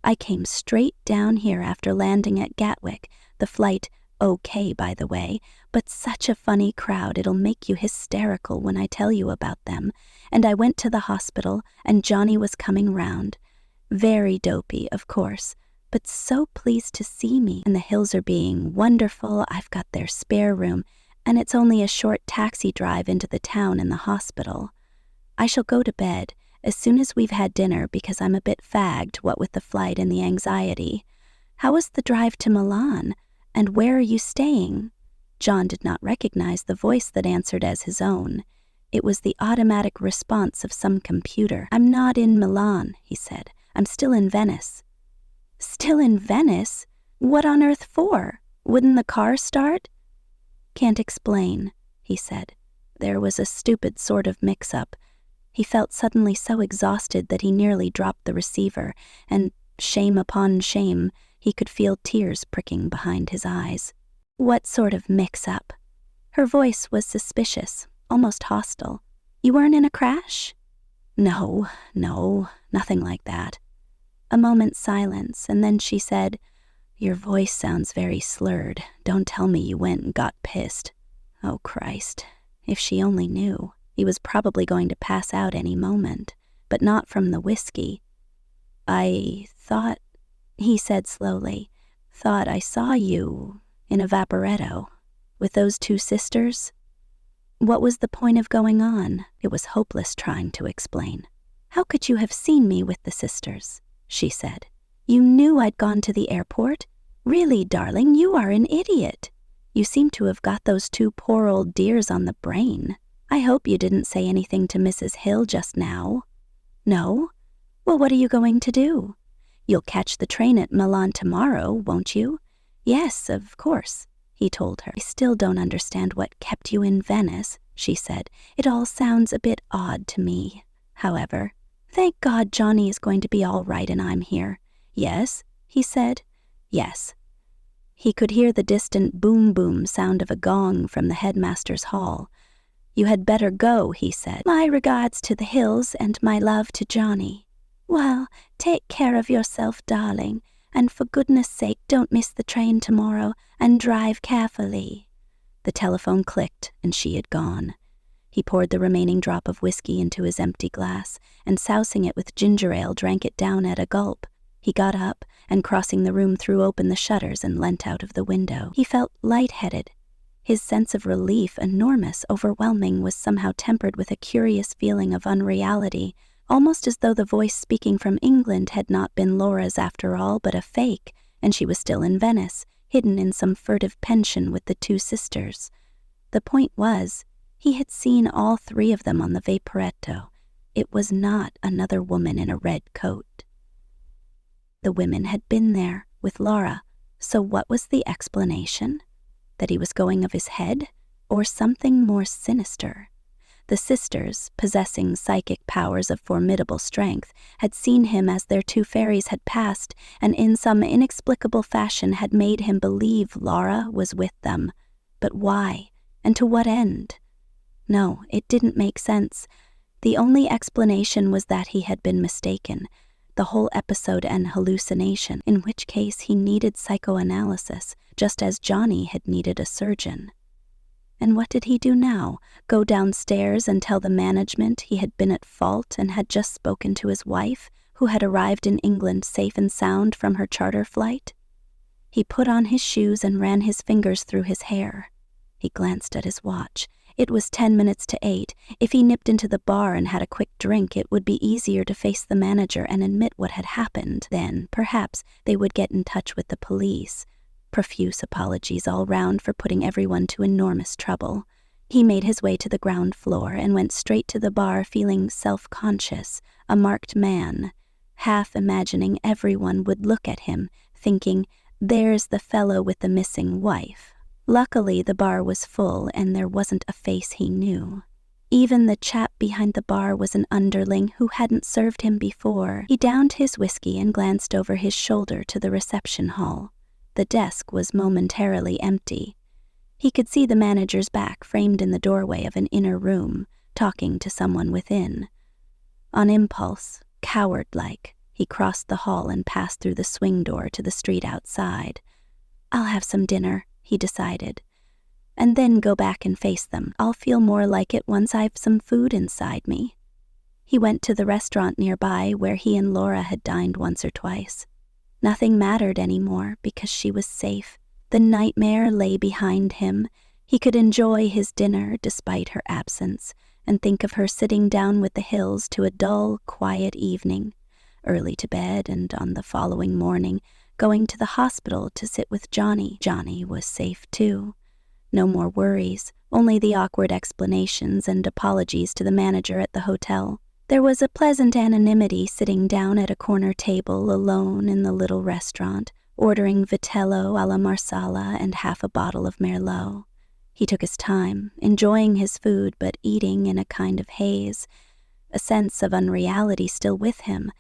I came straight down here after landing at Gatwick, the flight okay, by the way, but such a funny crowd it'll make you hysterical when I tell you about them, and I went to the hospital, and Johnny was coming round. Very dopey, of course, but so pleased to see me, and the Hills are being wonderful. I've got their spare room, and it's only a short taxi drive into the town and the hospital. I shall go to bed as soon as we've had dinner because I'm a bit fagged, what with the flight and the anxiety. How was the drive to Milan, and where are you staying?" John did not recognize the voice that answered as his own. It was the automatic response of some computer. "I'm not in Milan," he said. "I'm still in Venice." "Still in Venice? What on earth for? Wouldn't the car start?" "Can't explain," he said. There was a stupid sort of mix-up. He felt suddenly so exhausted that he nearly dropped the receiver, and, shame upon shame, he could feel tears pricking behind his eyes. "What sort of mix-up?" Her voice was suspicious, almost hostile. "You weren't in a crash?" No, nothing like that." A moment's silence, and then she said, "Your voice sounds very slurred. Don't tell me you went and got pissed." Oh, Christ. If she only knew. He was probably going to pass out any moment, but not from the whiskey. "I thought," he said slowly, "thought I saw you in a vaporetto with those two sisters." What was the point of going on? It was hopeless trying to explain. "How could you have seen me with the sisters?" she said. "You knew I'd gone to the airport? Really, darling, you are an idiot. You seem to have got those two poor old dears on the brain. I hope you didn't say anything to Mrs. Hill just now." "No? Well, what are you going to do? You'll catch the train at Milan tomorrow, won't you?" "Yes, of course," he told her. "I still don't understand what kept you in Venice," she said. "It all sounds a bit odd to me. However, thank God Johnny is going to be all right and I'm here." "Yes?" he said. "Yes." He could hear the distant boom-boom sound of a gong from the headmaster's hall. "You had better go," he said. "My regards to the Hills and my love to Johnny." "Well, take care of yourself, darling, and for goodness sake don't miss the train tomorrow, and drive carefully." The telephone clicked, and she had gone. He poured the remaining drop of whiskey into his empty glass, and sousing it with ginger ale drank it down at a gulp. He got up, and crossing the room threw open the shutters and leant out of the window. He felt lightheaded. His sense of relief, enormous, overwhelming, was somehow tempered with a curious feeling of unreality, almost as though the voice speaking from England had not been Laura's after all, but a fake, and she was still in Venice, hidden in some furtive pension with the two sisters. The point was, he had seen all three of them on the Vaporetto. It was not another woman in a red coat. The women had been there, with Laura. So what was the explanation? That he was going of his head? Or something more sinister? The sisters, possessing psychic powers of formidable strength, had seen him as their two fairies had passed, and in some inexplicable fashion had made him believe Laura was with them. But why? And to what end? No, it didn't make sense. The only explanation was that he had been mistaken, the whole episode an hallucination, in which case he needed psychoanalysis, just as Johnny had needed a surgeon. And what did he do now? Go downstairs and tell the management he had been at fault and had just spoken to his wife, who had arrived in England safe and sound from her charter flight? He put on his shoes and ran his fingers through his hair. He glanced at his watch. It was 10 minutes to 8. If he nipped into the bar and had a quick drink, it would be easier to face the manager and admit what had happened. Then, perhaps, they would get in touch with the police. Profuse apologies all round for putting everyone to enormous trouble. He made his way to the ground floor and went straight to the bar, feeling self-conscious, a marked man, half imagining everyone would look at him, thinking, "There's the fellow with the missing wife." Luckily, the bar was full and there wasn't a face he knew. Even the chap behind the bar was an underling who hadn't served him before. He downed his whiskey and glanced over his shoulder to the reception hall. The desk was momentarily empty. He could see the manager's back framed in the doorway of an inner room, talking to someone within. On impulse, coward-like, he crossed the hall and passed through the swing door to the street outside. "I'll have some dinner," he decided, "and then go back and face them. I'll feel more like it once I've some food inside me." He went to the restaurant nearby where he and Laura had dined once or twice. Nothing mattered anymore because she was safe. The nightmare lay behind him. He could enjoy his dinner despite her absence and think of her sitting down with the Hills to a dull, quiet evening, early to bed, and on the following morning going to the hospital to sit with Johnny. Johnny was safe too. No more worries, only the awkward explanations and apologies to the manager at the hotel. There was a pleasant anonymity sitting down at a corner table alone in the little restaurant, ordering vitello alla marsala and half a bottle of Merlot. He took his time, enjoying his food but eating in a kind of haze, a sense of unreality still with him,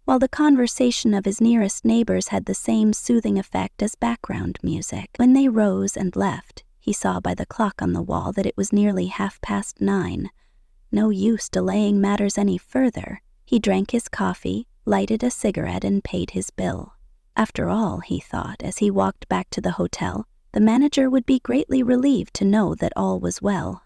while the conversation of his nearest neighbors had the same soothing effect as background music. When they rose and left, he saw by the clock on the wall that it was nearly 9:30. No use delaying matters any further. He drank his coffee, lighted a cigarette, and paid his bill. After all, he thought, as he walked back to the hotel, the manager would be greatly relieved to know that all was well.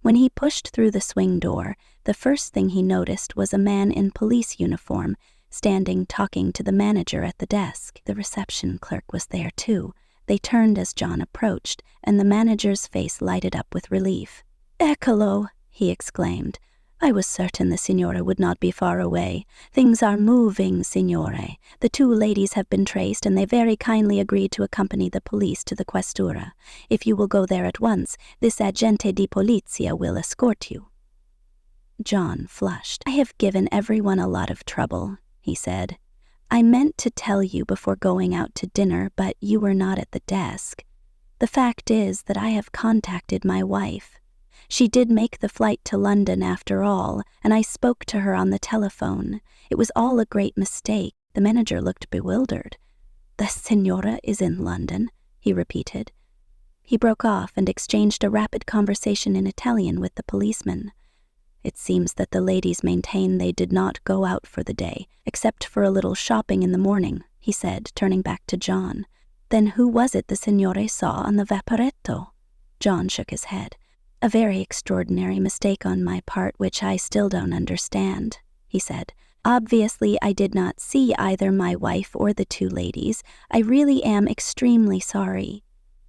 When he pushed through the swing door, the first thing he noticed was a man in police uniform, standing talking to the manager at the desk. The reception clerk was there too. They turned as John approached, and the manager's face lighted up with relief. "Eccolo!" he exclaimed. "I was certain the signora would not be far away. Things are moving, signore. The two ladies have been traced, and they very kindly agreed to accompany the police to the questura. If you will go there at once, this agente di polizia will escort you." John flushed. "I have given everyone a lot of trouble," he said. "I meant to tell you before going out to dinner, but you were not at the desk. The fact is that I have contacted my wife. She did make the flight to London after all, and I spoke to her on the telephone. It was all a great mistake." The manager looked bewildered. "The signora is in London," he repeated. He broke off and exchanged a rapid conversation in Italian with the policeman. "It seems that the ladies maintain they did not go out for the day, except for a little shopping in the morning," he said, turning back to John. "Then who was it the signore saw on the vaporetto?" John shook his head. "A very extraordinary mistake on my part, which I still don't understand," he said. "Obviously, I did not see either my wife or the two ladies. I really am extremely sorry."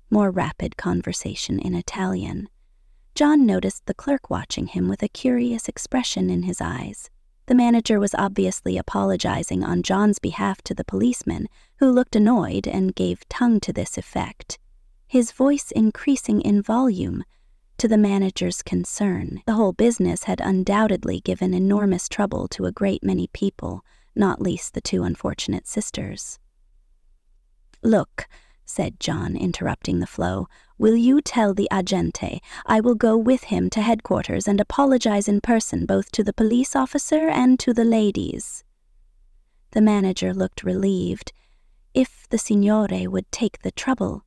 More rapid conversation in Italian. John noticed the clerk watching him with a curious expression in his eyes. The manager was obviously apologizing on John's behalf to the policeman, who looked annoyed and gave tongue to this effect, his voice increasing in volume. To the manager's concern, the whole business had undoubtedly given enormous trouble to a great many people, not least the two unfortunate sisters. "Look," said John, interrupting the flow, "will you tell the agente I will go with him to headquarters and apologize in person both to the police officer and to the ladies?" The manager looked relieved. "If the signore would take the trouble,"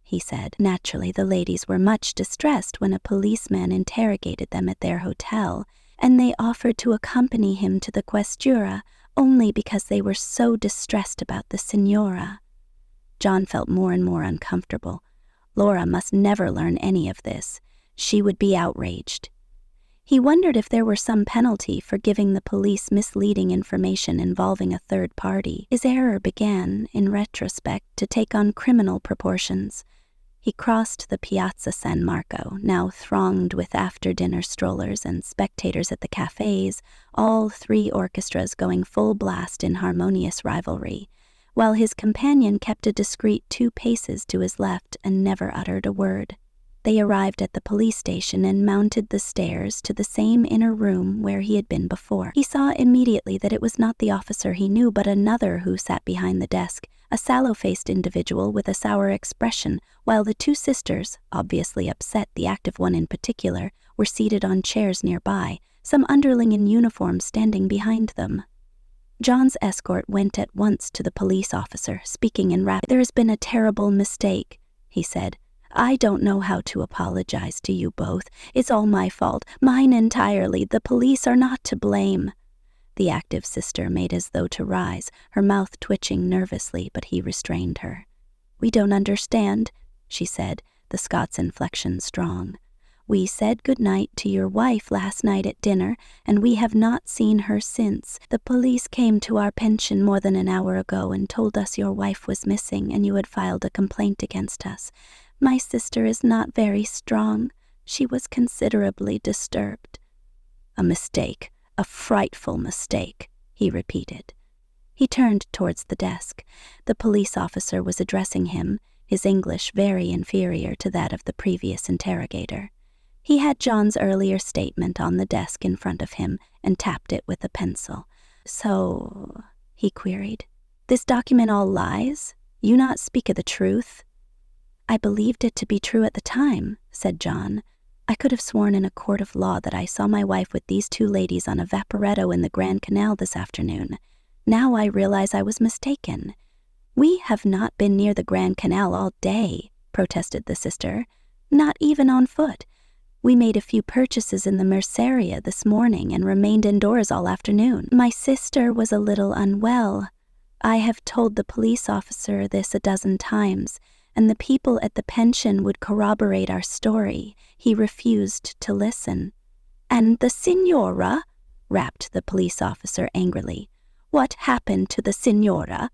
he said. Naturally, the ladies were much distressed when a policeman interrogated them at their hotel, and they offered to accompany him to the questura only because they were so distressed about the signora. John felt more and more uncomfortable. Laura must never learn any of this. She would be outraged. He wondered if there were some penalty for giving the police misleading information involving a third party. His error began, in retrospect, to take on criminal proportions. He crossed the Piazza San Marco, now thronged with after-dinner strollers and spectators at the cafes, all three orchestras going full blast in harmonious rivalry, while his companion kept a discreet 2 paces to his left and never uttered a word. They arrived at the police station and mounted the stairs to the same inner room where he had been before. He saw immediately that it was not the officer he knew, but another who sat behind the desk, a sallow-faced individual with a sour expression, while the 2 sisters, obviously upset, the active one in particular, were seated on chairs nearby, some underling in uniform standing behind them. John's escort went at once to the police officer, speaking in rapid. "There has been a terrible mistake," he said. "I don't know how to apologize to you both. It's all my fault, mine entirely. The police are not to blame." The active sister made as though to rise, her mouth twitching nervously, but he restrained her. "We don't understand," she said, the Scots inflection strong. "We said good night to your wife last night at dinner, and we have not seen her since. The police came to our pension more than an hour ago and told us your wife was missing and you had filed a complaint against us. My sister is not very strong. She was considerably disturbed." "A mistake, a frightful mistake," he repeated. He turned towards the desk. The police officer was addressing him, his English very inferior to that of the previous interrogator. He had John's earlier statement on the desk in front of him and tapped it with a pencil. "So," he queried, "this document all lies? You not speak of the truth?" "I believed it to be true at the time," said John. "I could have sworn in a court of law that I saw my wife with these 2 ladies on a vaporetto in the Grand Canal this afternoon. Now I realize I was mistaken." "We have not been near the Grand Canal all day," protested the sister. "Not even on foot. We made a few purchases in the Merceria this morning and remained indoors all afternoon. My sister was a little unwell. I have told the police officer this a dozen times, and the people at the pension would corroborate our story. He refused to listen." "And the signora?" rapped the police officer angrily. "What happened to the signora?"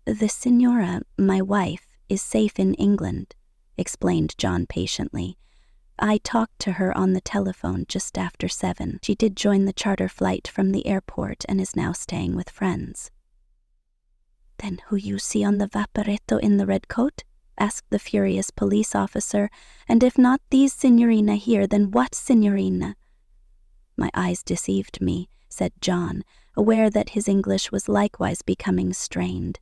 "The signora, my wife, is safe in England," explained John patiently. "I talked to her on the telephone just after 7. She did join the charter flight from the airport and is now staying with friends." "Then who you see on the vaporetto in the red coat?" asked the furious police officer. "And if not these signorina here, then what signorina?" "My eyes deceived me," said John, aware that his English was likewise becoming strained.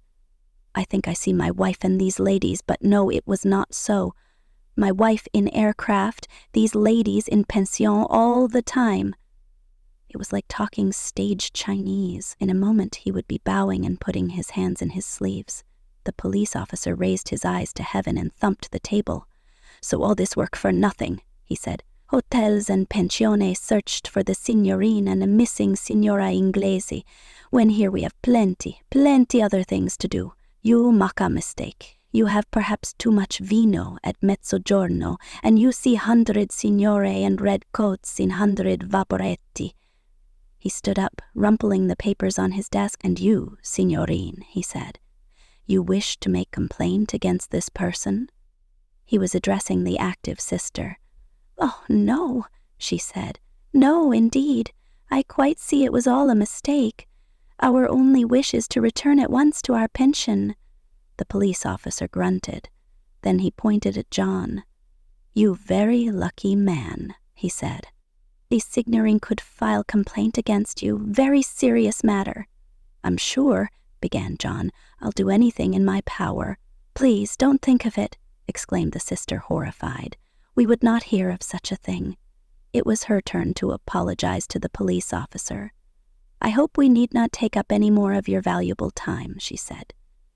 "I think I see my wife and these ladies, but no, it was not so. My wife in aircraft, these ladies in pension all the time." It was like talking stage Chinese. In a moment he would be bowing and putting his hands in his sleeves. The police officer raised his eyes to heaven and thumped the table. "So all this work for nothing," he said. "Hotels and pensiones searched for the signorina and a missing signora inglese, when here we have plenty other things to do. You make a mistake. You have perhaps too much vino at mezzogiorno, and you see 100 signore and red coats in 100 vaporetti." He stood up, rumpling the papers on his desk. "And you, signorine," he said, "you wish to make complaint against this person?" He was addressing the active sister. "Oh, no," she said. "No, indeed. I quite see it was all a mistake. Our only wish is to return at once to our pension." The police officer grunted. Then he pointed at John. "You very lucky man," he said. "The signorine could file complaint against you. Very serious matter." "I'm sure," began John. "I'll do anything in my power." "Please, don't think of it," exclaimed the sister, horrified. "We would not hear of such a thing." It was her turn to apologize to the police officer. "I hope we need not take up any more of your valuable time," she said.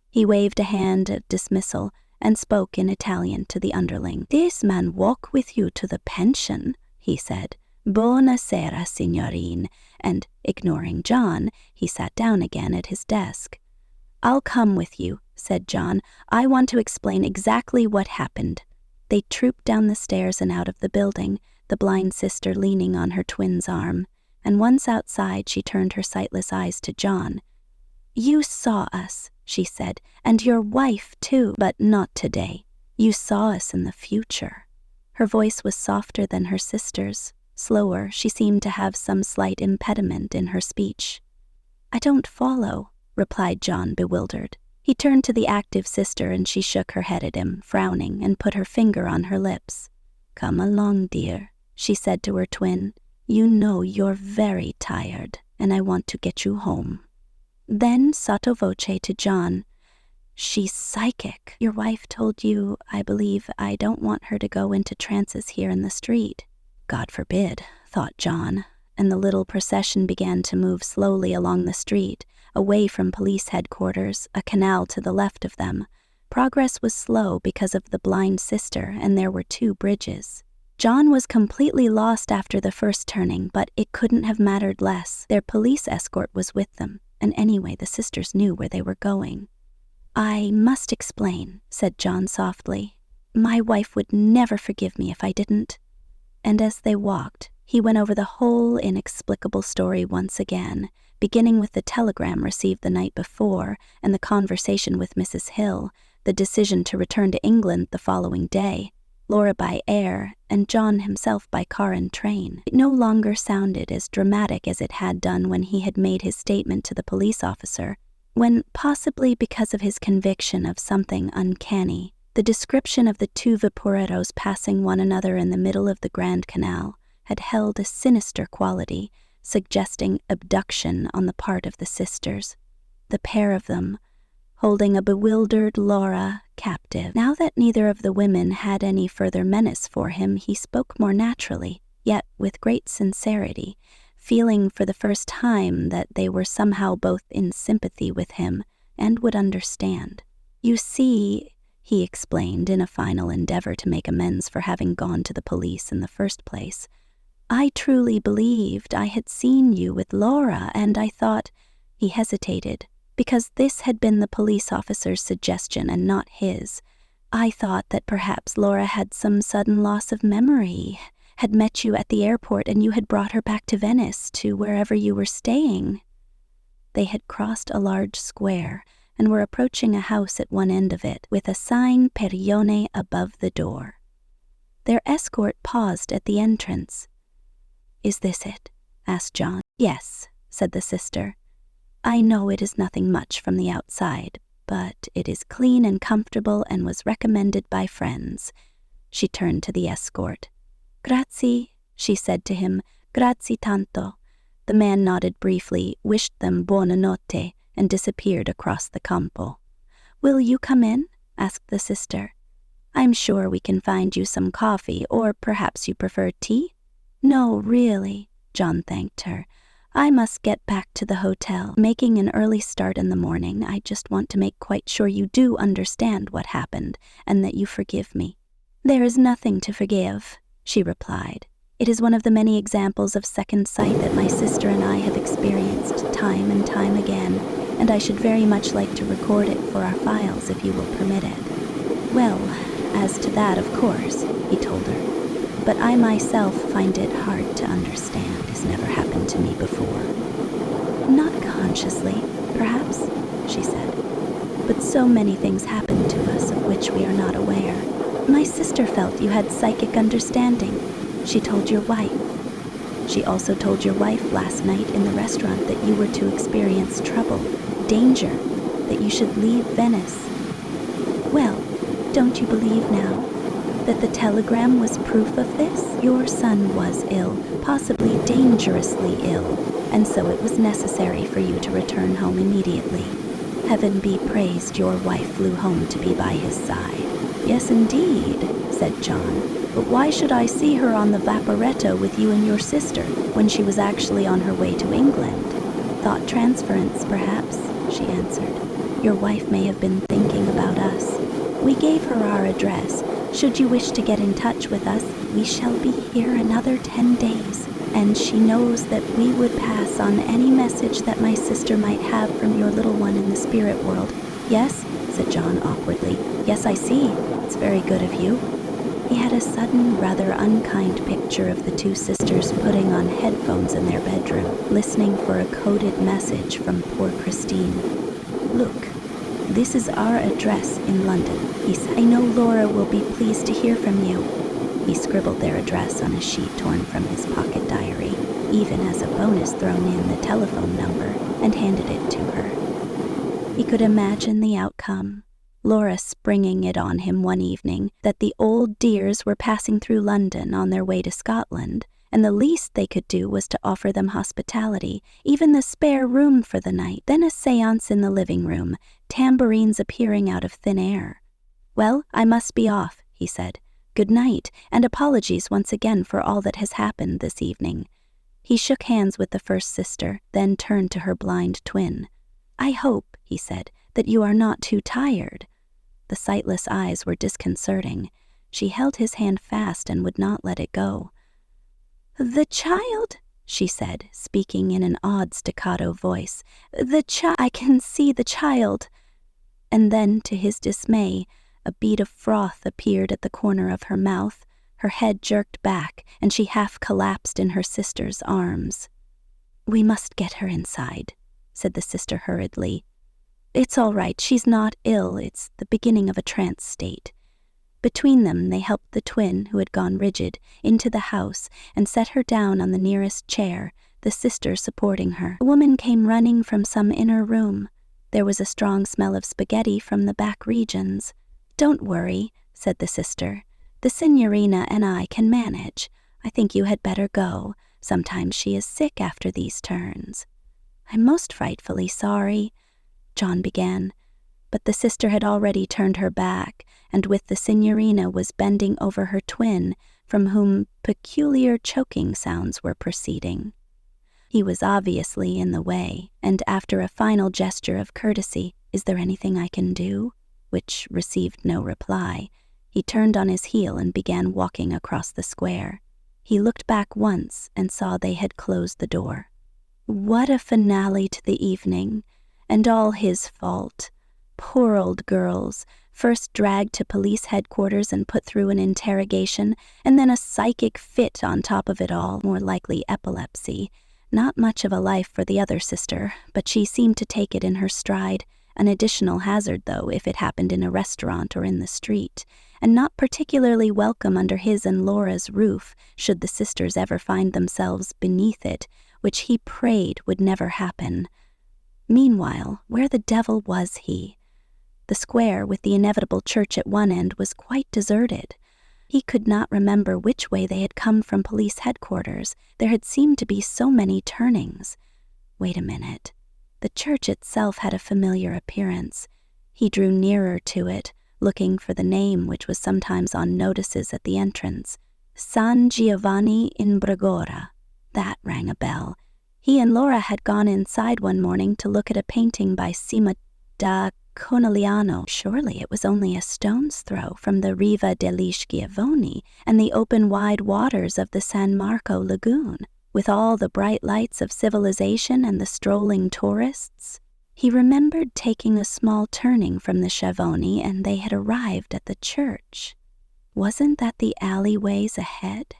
He waved a hand at dismissal and spoke in Italian to the underling. "This man walk with you to the pension," he said. "Buona sera, signorine," and, ignoring John, he sat down again at his desk. "I'll come with you," said John. "I want to explain exactly what happened." They trooped down the stairs and out of the building, the blind sister leaning on her twin's arm, and once outside she turned her sightless eyes to John. "You saw us," she said, "and your wife too, but not today. You saw us in the future." Her voice was softer than her sister's. Slower, she seemed to have some slight impediment in her speech. "I don't follow," replied John, bewildered. He turned to the active sister and she shook her head at him, frowning, and put her finger on her lips. "Come along, dear," she said to her twin. "You know you're very tired, and I want to get you home." Then, sotto voce to John, "She's psychic. Your wife told you, I believe. I don't want her to go into trances here in the street." "God forbid," thought John, and the little procession began to move slowly along the street, away from police headquarters, a canal to the left of them. Progress was slow because of the blind sister, and there were 2 bridges. John was completely lost after the first turning, but it couldn't have mattered less. Their police escort was with them, and anyway, the sisters knew where they were going. "I must explain," said John softly. "My wife would never forgive me if I didn't." And as they walked, he went over the whole inexplicable story once again, beginning with the telegram received the night before and the conversation with Mrs. Hill, the decision to return to England the following day, Laura by air, and John himself by car and train. It no longer sounded as dramatic as it had done when he had made his statement to the police officer, when, possibly because of his conviction of something uncanny, the description of the 2 vaporeros passing one another in the middle of the Grand Canal had held a sinister quality, suggesting abduction on the part of the sisters, the pair of them, holding a bewildered Laura captive. Now that neither of the women had any further menace for him, he spoke more naturally, yet with great sincerity, feeling for the first time that they were somehow both in sympathy with him and would understand. "You see," he explained in a final endeavor to make amends for having gone to the police in the first place, "I truly believed I had seen you with Laura, and I thought—" He hesitated, because this had been the police officer's suggestion and not his. "I thought that perhaps Laura had some sudden loss of memory, had met you at the airport, and you had brought her back to Venice, to wherever you were staying." They had crossed a large square and were approaching a house at one end of it, with a sign Perione above the door. Their escort paused at the entrance. "Is this it?" asked John. "Yes," said the sister. "I know it is nothing much from the outside, but it is clean and comfortable and was recommended by friends." She turned to the escort. "Grazie," she said to him. "Grazie tanto." The man nodded briefly, wished them buona notte, and disappeared across the campo. "Will you come in?" asked the sister. "I'm sure we can find you some coffee, or perhaps you prefer tea?" "No, really," John thanked her. "I must get back to the hotel. Making an early start in the morning. I just want to make quite sure you do understand what happened and that you forgive me." "There is nothing to forgive," she replied. "It is one of the many examples of second sight that my sister and I have experienced time and time again, and I should very much like to record it for our files if you will permit it." "Well, as to that, of course," he told her. "But I myself find it hard to understand. It's never happened to me before." "Not consciously, perhaps," she said. "But so many things happen to us of which we are not aware. My sister felt you had psychic understanding. She told your wife. She also told your wife last night in the restaurant that you were to experience trouble, danger, that you should leave Venice. Well, don't you believe now that the telegram was proof of this? Your son was ill, possibly dangerously ill, and so it was necessary for you to return home immediately. Heaven be praised, your wife flew home to be by his side. Yes, indeed, said John. But why should I see her on the Vaporetto with you and your sister when she was actually on her way to England? Thought transference, perhaps, she answered. Your wife may have been thinking about us. We gave her our address. Should you wish to get in touch with us, we shall be here another 10 days. And she knows that we would pass on any message that my sister might have from your little one in the spirit world. Yes, said John awkwardly. Yes, I see. It's very good of you. He had a sudden, rather unkind picture of the two sisters putting on headphones in their bedroom, listening for a coded message from poor Christine. Look, this is our address in London, he said. I know Laura will be pleased to hear from you. He scribbled their address on a sheet torn from his pocket diary, even as a bonus thrown in the telephone number, and handed it to her. He could imagine the outcome. Laura springing it on him one evening that the old dears were passing through London on their way to Scotland, and the least they could do was to offer them hospitality, even the spare room for the night. Then a séance in the living room, tambourines appearing out of thin air. Well, I must be off, he said. Good night, and apologies once again for all that has happened this evening. He shook hands with the first sister, then turned to her blind twin. I hope, he said, that you are not too tired. The sightless eyes were disconcerting. She held his hand fast and would not let it go. The child, she said, speaking in an odd staccato voice. I can see the child. And then, to his dismay, a bead of froth appeared at the corner of her mouth, her head jerked back, and she half collapsed in her sister's arms. We must get her inside, said the sister hurriedly. It's all right, she's not ill, it's the beginning of a trance state. Between them, they helped the twin, who had gone rigid, into the house and set her down on the nearest chair, the sister supporting her. The woman came running from some inner room. There was a strong smell of spaghetti from the back regions. Don't worry, said the sister. The signorina and I can manage. I think you had better go. Sometimes she is sick after these turns. I'm most frightfully sorry, John began, but the sister had already turned her back, and with the signorina was bending over her twin, from whom peculiar choking sounds were proceeding. He was obviously in the way, and after a final gesture of courtesy, "Is there anything I can do?" which received no reply, he turned on his heel and began walking across the square. He looked back once and saw they had closed the door. What a finale to the evening! And all his fault. Poor old girls, first dragged to police headquarters and put through an interrogation, and then a psychic fit on top of it all, more likely epilepsy. Not much of a life for the other sister, but she seemed to take it in her stride, an additional hazard, though, if it happened in a restaurant or in the street, and not particularly welcome under his and Laura's roof, should the sisters ever find themselves beneath it, which he prayed would never happen. Meanwhile, where the devil was he? The square, with the inevitable church at one end, was quite deserted. He could not remember which way they had come from police headquarters. There had seemed to be so many turnings. Wait a minute. The church itself had a familiar appearance. He drew nearer to it, looking for the name which was sometimes on notices at the entrance. San Giovanni in Bregora. That rang a bell. He and Laura had gone inside one morning to look at a painting by Cima da Conegliano. Surely it was only a stone's throw from the Riva degli Schiavoni and the open wide waters of the San Marco lagoon, with all the bright lights of civilization and the strolling tourists. He remembered taking a small turning from the Schiavoni and they had arrived at the church. Wasn't that the alleyways ahead?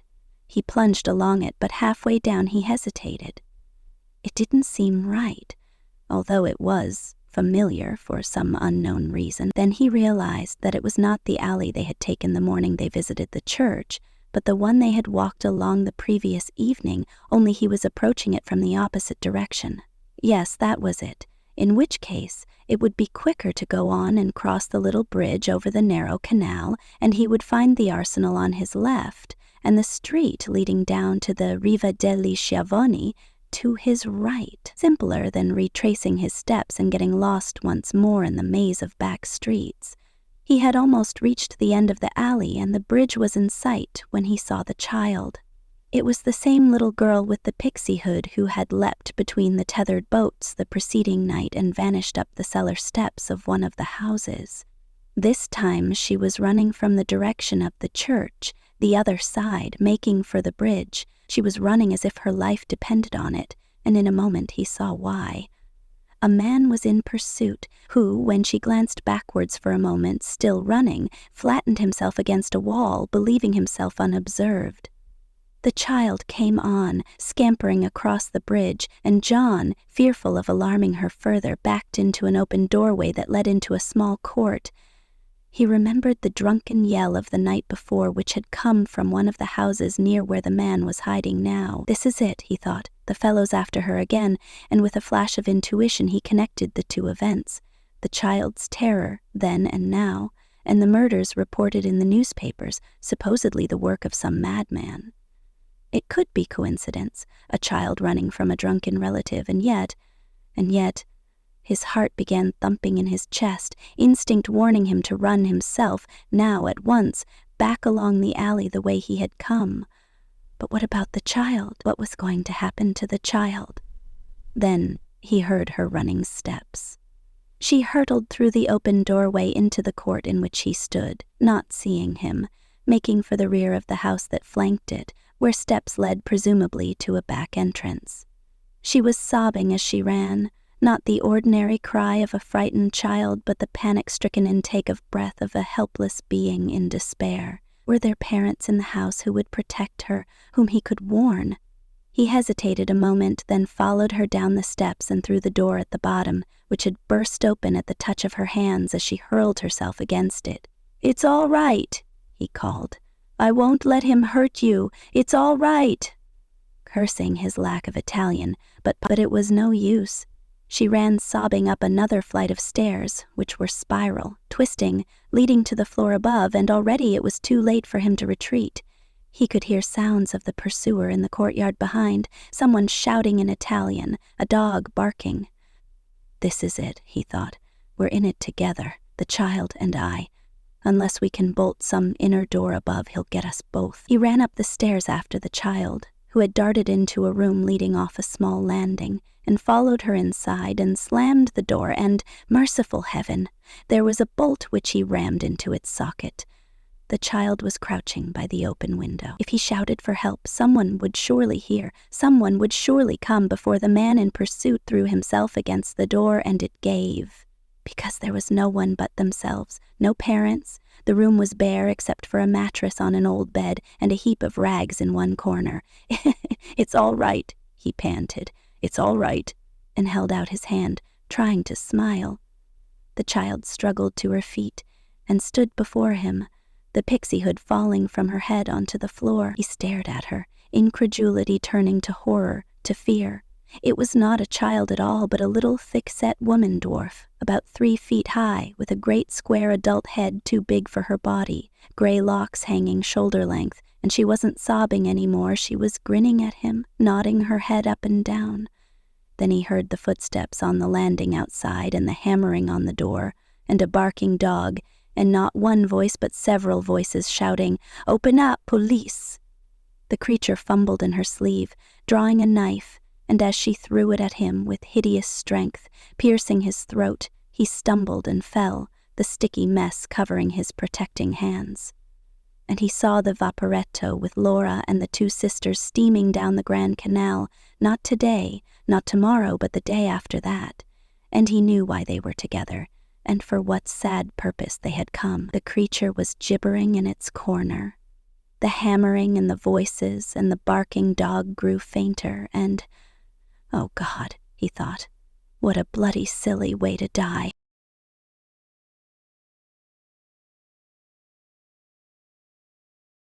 He plunged along it, but halfway down he hesitated. It didn't seem right, although it was familiar for some unknown reason. Then he realized that it was not the alley they had taken the morning they visited the church, but the one they had walked along the previous evening, only he was approaching it from the opposite direction. Yes, that was it, in which case it would be quicker to go on and cross the little bridge over the narrow canal, and he would find the arsenal on his left, and the street leading down to the Riva degli Schiavoni to his right, simpler than retracing his steps and getting lost once more in the maze of back streets. He had almost reached the end of the alley and the bridge was in sight when he saw the child. It was the same little girl with the pixie hood who had leapt between the tethered boats the preceding night and vanished up the cellar steps of one of the houses. This time she was running from the direction of the church, the other side, making for the bridge. She was running as if her life depended on it, and in a moment he saw why. A man was in pursuit, who, when she glanced backwards for a moment, still running, flattened himself against a wall, believing himself unobserved. The child came on, scampering across the bridge, and John, fearful of alarming her further, backed into an open doorway that led into a small court. He remembered the drunken yell of the night before which had come from one of the houses near where the man was hiding now. This is it, he thought. The fellow's after her again, and with a flash of intuition he connected the two events. The child's terror, then and now, and the murders reported in the newspapers, supposedly the work of some madman. It could be coincidence, a child running from a drunken relative, and yet, his heart began thumping in his chest, instinct warning him to run himself, now at once, back along the alley the way he had come. But what about the child? What was going to happen to the child? Then he heard her running steps. She hurtled through the open doorway into the court in which he stood, not seeing him, making for the rear of the house that flanked it, where steps led presumably to a back entrance. She was sobbing as she ran, not the ordinary cry of a frightened child, but the panic-stricken intake of breath of a helpless being in despair. Were there parents in the house who would protect her, whom he could warn? He hesitated a moment, then followed her down the steps and through the door at the bottom, which had burst open at the touch of her hands as she hurled herself against it. "It's all right," he called. "I won't let him hurt you. It's all right." Cursing his lack of Italian, but it was no use. She ran sobbing up another flight of stairs, which were spiral, twisting, leading to the floor above, and already it was too late for him to retreat. He could hear sounds of the pursuer in the courtyard behind, someone shouting in Italian, a dog barking. This is it, he thought. We're in it together, the child and I. Unless we can bolt some inner door above, he'll get us both. He ran up the stairs after the child, who had darted into a room leading off a small landing, and followed her inside and slammed the door, and, merciful heaven, there was a bolt which he rammed into its socket. The child was crouching by the open window. If he shouted for help, someone would surely hear, someone would surely come before the man in pursuit threw himself against the door, and it gave. Because there was no one but themselves, no parents. The room was bare except for a mattress on an old bed and a heap of rags in one corner. "It's all right," he panted. "It's all right," and held out his hand, trying to smile. The child struggled to her feet and stood before him, the pixie hood falling from her head onto the floor. He stared at her, incredulity turning to horror, to fear. It was not a child at all, but a little thick-set woman dwarf, about 3 feet high, with a great square adult head too big for her body, gray locks hanging shoulder-length, and she wasn't sobbing anymore. She was grinning at him, nodding her head up and down. Then he heard the footsteps on the landing outside and the hammering on the door, and a barking dog, and not one voice but several voices shouting, "Open up, police!" The creature fumbled in her sleeve, drawing a knife, and as she threw it at him with hideous strength, piercing his throat, he stumbled and fell, the sticky mess covering his protecting hands. And he saw the vaporetto with Laura and the 2 sisters steaming down the Grand Canal, not today, not tomorrow, but the day after that. And he knew why they were together, and for what sad purpose they had come. The creature was gibbering in its corner. The hammering and the voices and the barking dog grew fainter, and, oh God, he thought, what a bloody silly way to die.